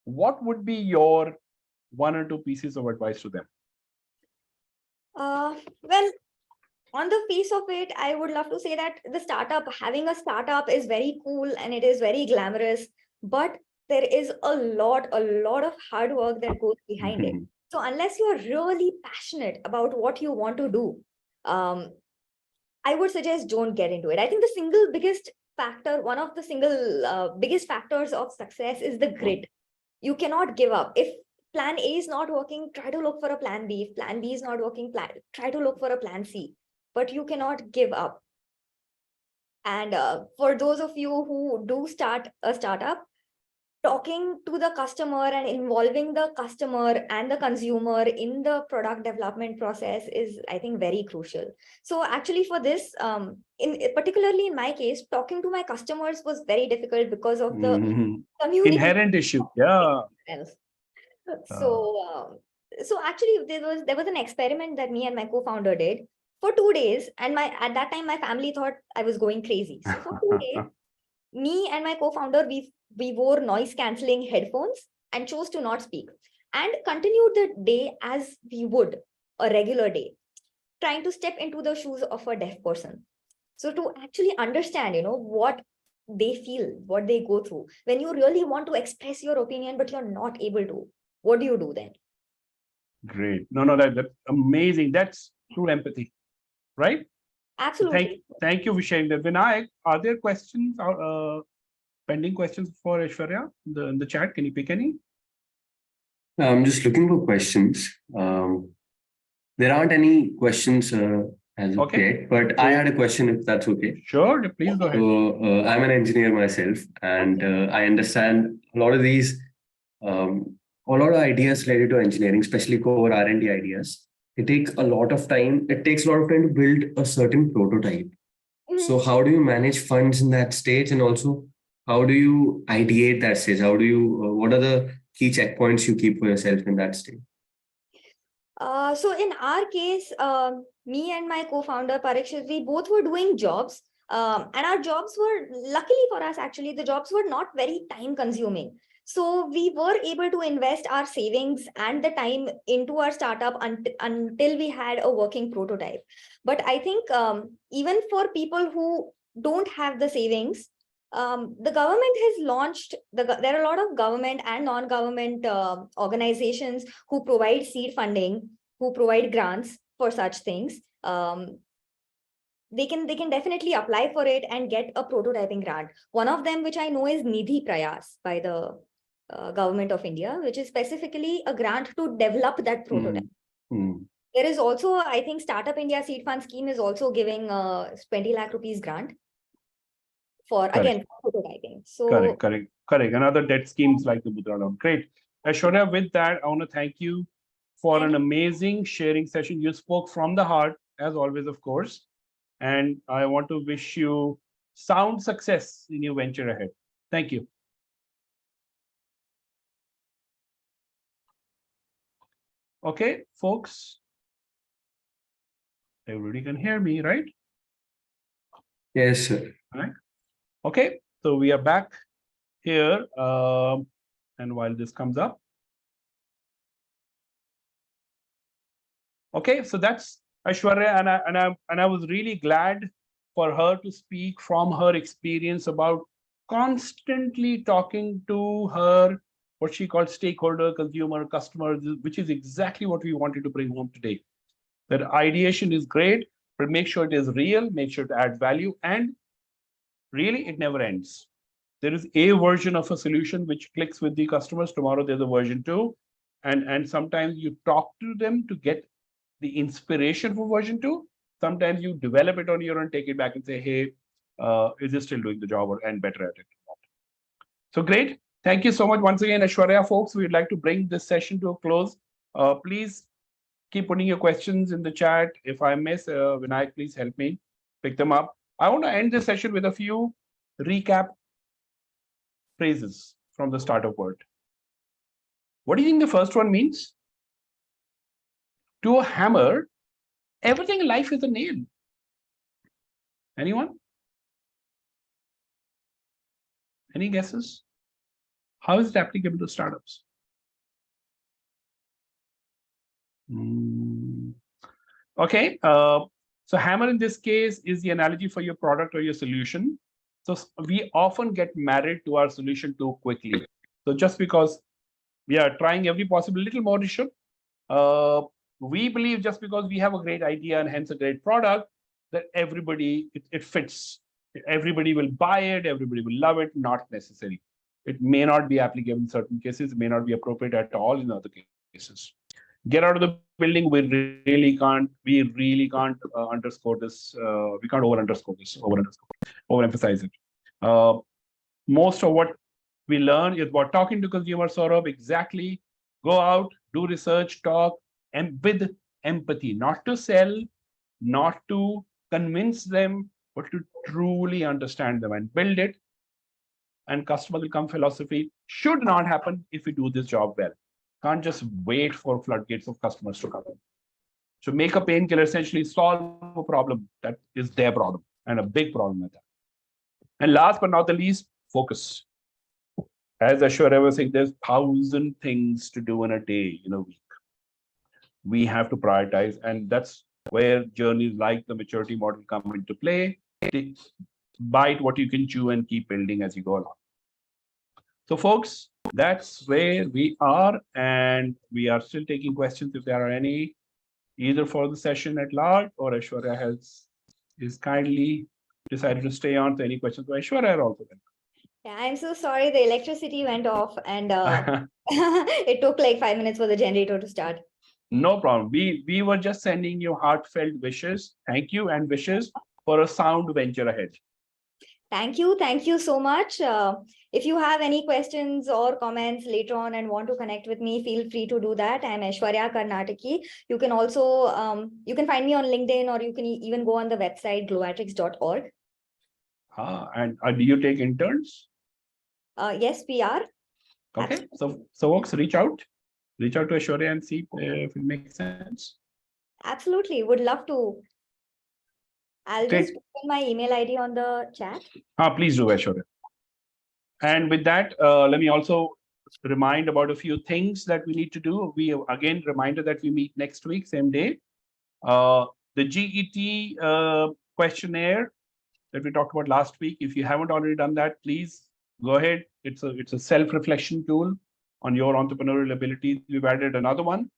What would be your one or two pieces of advice to them? Well, on the face of it, I would love to say that having a startup is very cool and it is very glamorous, but there is a lot of hard work that goes behind it. So unless you're really passionate about what you want to do, I would suggest don't get into it. I think the single biggest factor, one of the single biggest factors of success is the grit. You cannot give up. If plan A is not working, try to look for a plan B. If plan B is not working, try to look for a plan C. But you cannot give up. And for those of you who do start a startup, talking to the customer and involving the customer and the consumer in the product development process is, I think, very crucial. So actually for this, particularly in my case, talking to my customers was very difficult because of the community inherent issue. Yeah. So actually there was an experiment that me and my co-founder did for 2 days, and at that time my family thought I was going crazy. So for 2 days, me and my co-founder, we wore noise cancelling headphones and chose to not speak and continued the day as we would a regular day, trying to step into the shoes of a deaf person. So to actually understand, what they feel, what they go through, when you really want to express your opinion, but you're not able to, what do you do then? Great. No, that's amazing. That's true empathy, right? Absolutely. Thank you for sharing that. Vinayak, are there questions or pending questions for Aishwarya in the chat? Can you pick any? I'm just looking for questions. There aren't any questions as of yet, but I had a question, if that's okay. Sure, please go ahead. So I'm an engineer myself, and I understand a lot of these, a lot of ideas related to engineering, especially core R&D ideas. It takes a lot of time. It takes a lot of time to build a certain prototype. So how do you manage funds in that stage, and also how do you ideate that stage? How do you? What are the key checkpoints you keep for yourself in that stage? So in our case, me and my co-founder Parikshit, we both were doing jobs, and our jobs were, luckily for us, actually, the jobs were not very time consuming. So we were able to invest our savings and the time into our startup until we had a working prototype. But I think even for people who don't have the savings, the government has launched, there are a lot of government and non-government organizations who provide seed funding, who provide grants for such things. They can definitely apply for it and get a prototyping grant. One of them, which I know, is Nidhi Prayas by the government of India, which is specifically a grant to develop that prototype. There is also, I think, Startup India Seed Fund Scheme is also giving 20 lakh rupees grant. for, Correct. again, for prototyping. So Correct. Another debt schemes like the Mudra loan. Great. Aishwarya, with that, I want to thank you for an amazing sharing session. You spoke from the heart, as always, of course. And I want to wish you sound success in your venture ahead. Thank you. Okay, folks. Everybody can hear me, right? Yes, sir. Right. Okay, so we are back here. And while this comes up. Okay, so that's Aishwarya, and I was really glad for her to speak from her experience about constantly talking to her, what she called stakeholder, consumer, customers, which is exactly what we wanted to bring home today. That ideation is great, but make sure it is real, make sure it adds value, and really it never ends. There is a version of a solution which clicks with the customers. Tomorrow there's a version 2, and sometimes you talk to them to get the inspiration for version 2. Sometimes you develop it on your own, take it back and say, hey, is this still doing the job and better at it? So great. Thank you so much once again, Aishwarya. Folks, we'd like to bring this session to a close. Please keep putting your questions in the chat. If I miss, Vinayak, please help me pick them up. I want to end this session with a few recap phrases from the startup world. What do you think the first one means? To a hammer, everything in life is a nail. Anyone? Any guesses? How is it applicable to startups? Okay. So hammer in this case is the analogy for your product or your solution. So we often get married to our solution too quickly. So just because we are trying every possible little more issue, we believe just because we have a great idea and hence a great product, that everybody, it fits. Everybody will buy it, everybody will love it, not necessary. It may not be applicable in certain cases, it may not be appropriate at all in other cases. Get out of the building, we really can't underscore this, we can't overemphasize it. Most of what we learn is about talking to consumers, Saurabh, exactly. Go out, do research, talk, and with empathy, not to sell, not to convince them, but to truly understand them and build it. And customer will come philosophy should not happen if we do this job well. Can't just wait for floodgates of customers to come in. So make a painkiller, essentially solve a problem that is their problem and a big problem at that. And last but not the least, focus. As Aishwarya was saying, there's 1,000 things to do in a day, in a week. We have to prioritize, and that's where journeys like the maturity model come into play. Bite what you can chew and keep building as you go along. So folks, that's where we are, and we are still taking questions if there are any, either for the session at large or Aishwarya is kindly decided to stay on. So any questions for Aishwarya are also welcome. Yeah, I'm so sorry. The electricity went off and it took like 5 minutes for the generator to start. No problem. We were just sending you heartfelt wishes. Thank you and wishes for a sound venture ahead. Thank you. Thank you so much. If you have any questions or comments later on and want to connect with me, feel free to do that. I'm Aishwarya Karnataki. You can also, you can find me on LinkedIn, or you can even go on the website glowatrix.org. And do you take interns? Yes, we are. Okay. So folks, reach out to Aishwarya and see if it makes sense. Absolutely. Would love to. I'll Great. just put my email ID on the chat. Please do, Aishwarya. And with that, let me also remind about a few things that we need to do. We again reminder that we meet next week, same day. The GET questionnaire that we talked about last week. If you haven't already done that, please go ahead. It's a self-reflection tool on your entrepreneurial abilities. We've added another one,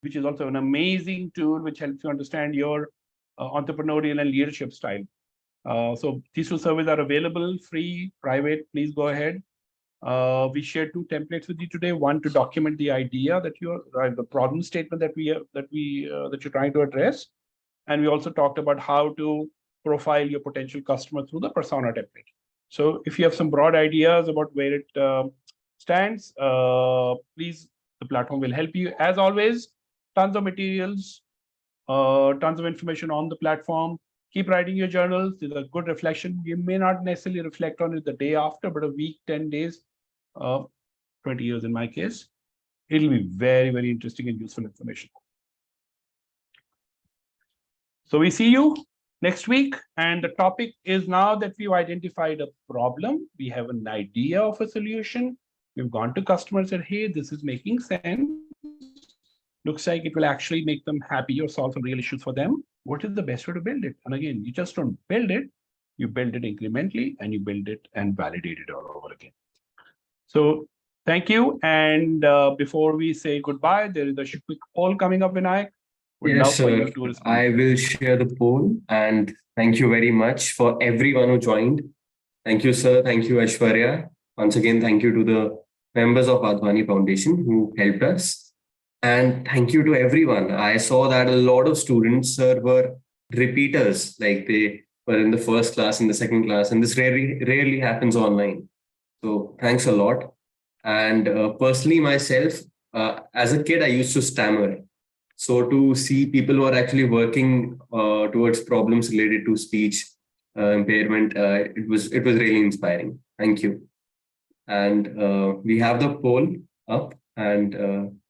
which is also an amazing tool which helps you understand your entrepreneurial and leadership style. So these two surveys are available, free, private. Please go ahead. We shared 2 templates with you today. One to document the idea that the problem statement that you're trying to address, and we also talked about how to profile your potential customer through the persona template. So if you have some broad ideas about where it stands, please, the platform will help you. As always, tons of materials, tons of information on the platform. Keep writing your journals. These are good reflection. You may not necessarily reflect on it the day after, but a week, 10 days, 20 years in my case. It'll be very, very interesting and useful information. So we see you next week. And the topic is, now that we've identified a problem, we have an idea of a solution. We've gone to customers and said, hey, this is making sense. Looks like it will actually make them happy or solve some real issues for them. What is the best way to build it? And again, you just don't build it. You build it incrementally, and you build it and validate it all over again. So thank you. And before we say goodbye, there is a quick poll coming up, Vinayak. Yes, sir. I will share the poll, and thank you very much for everyone who joined. Thank you, sir. Thank you, Aishwarya. Once again, thank you to the members of Advani Foundation who helped us. And thank you to everyone. I saw that a lot of students, sir, were repeaters, like they were in the first class, in the second class, and this rarely happens online. So thanks a lot. And personally, myself, as a kid, I used to stammer. So to see people who are actually working towards problems related to speech impairment, it was really inspiring. Thank you. And we have the poll up, and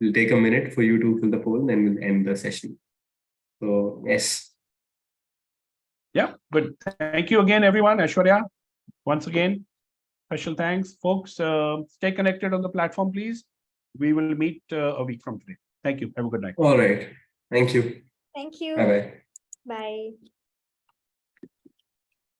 we'll take a minute for you to fill the poll, then we'll end the session. So yes. Yeah, good. Thank you again, everyone. Aishwarya, once again, special thanks, folks. Stay connected on the platform, please. We will meet a week from today. Thank you. Have a good night. All right. Thank you. Thank you. Bye-bye. Bye.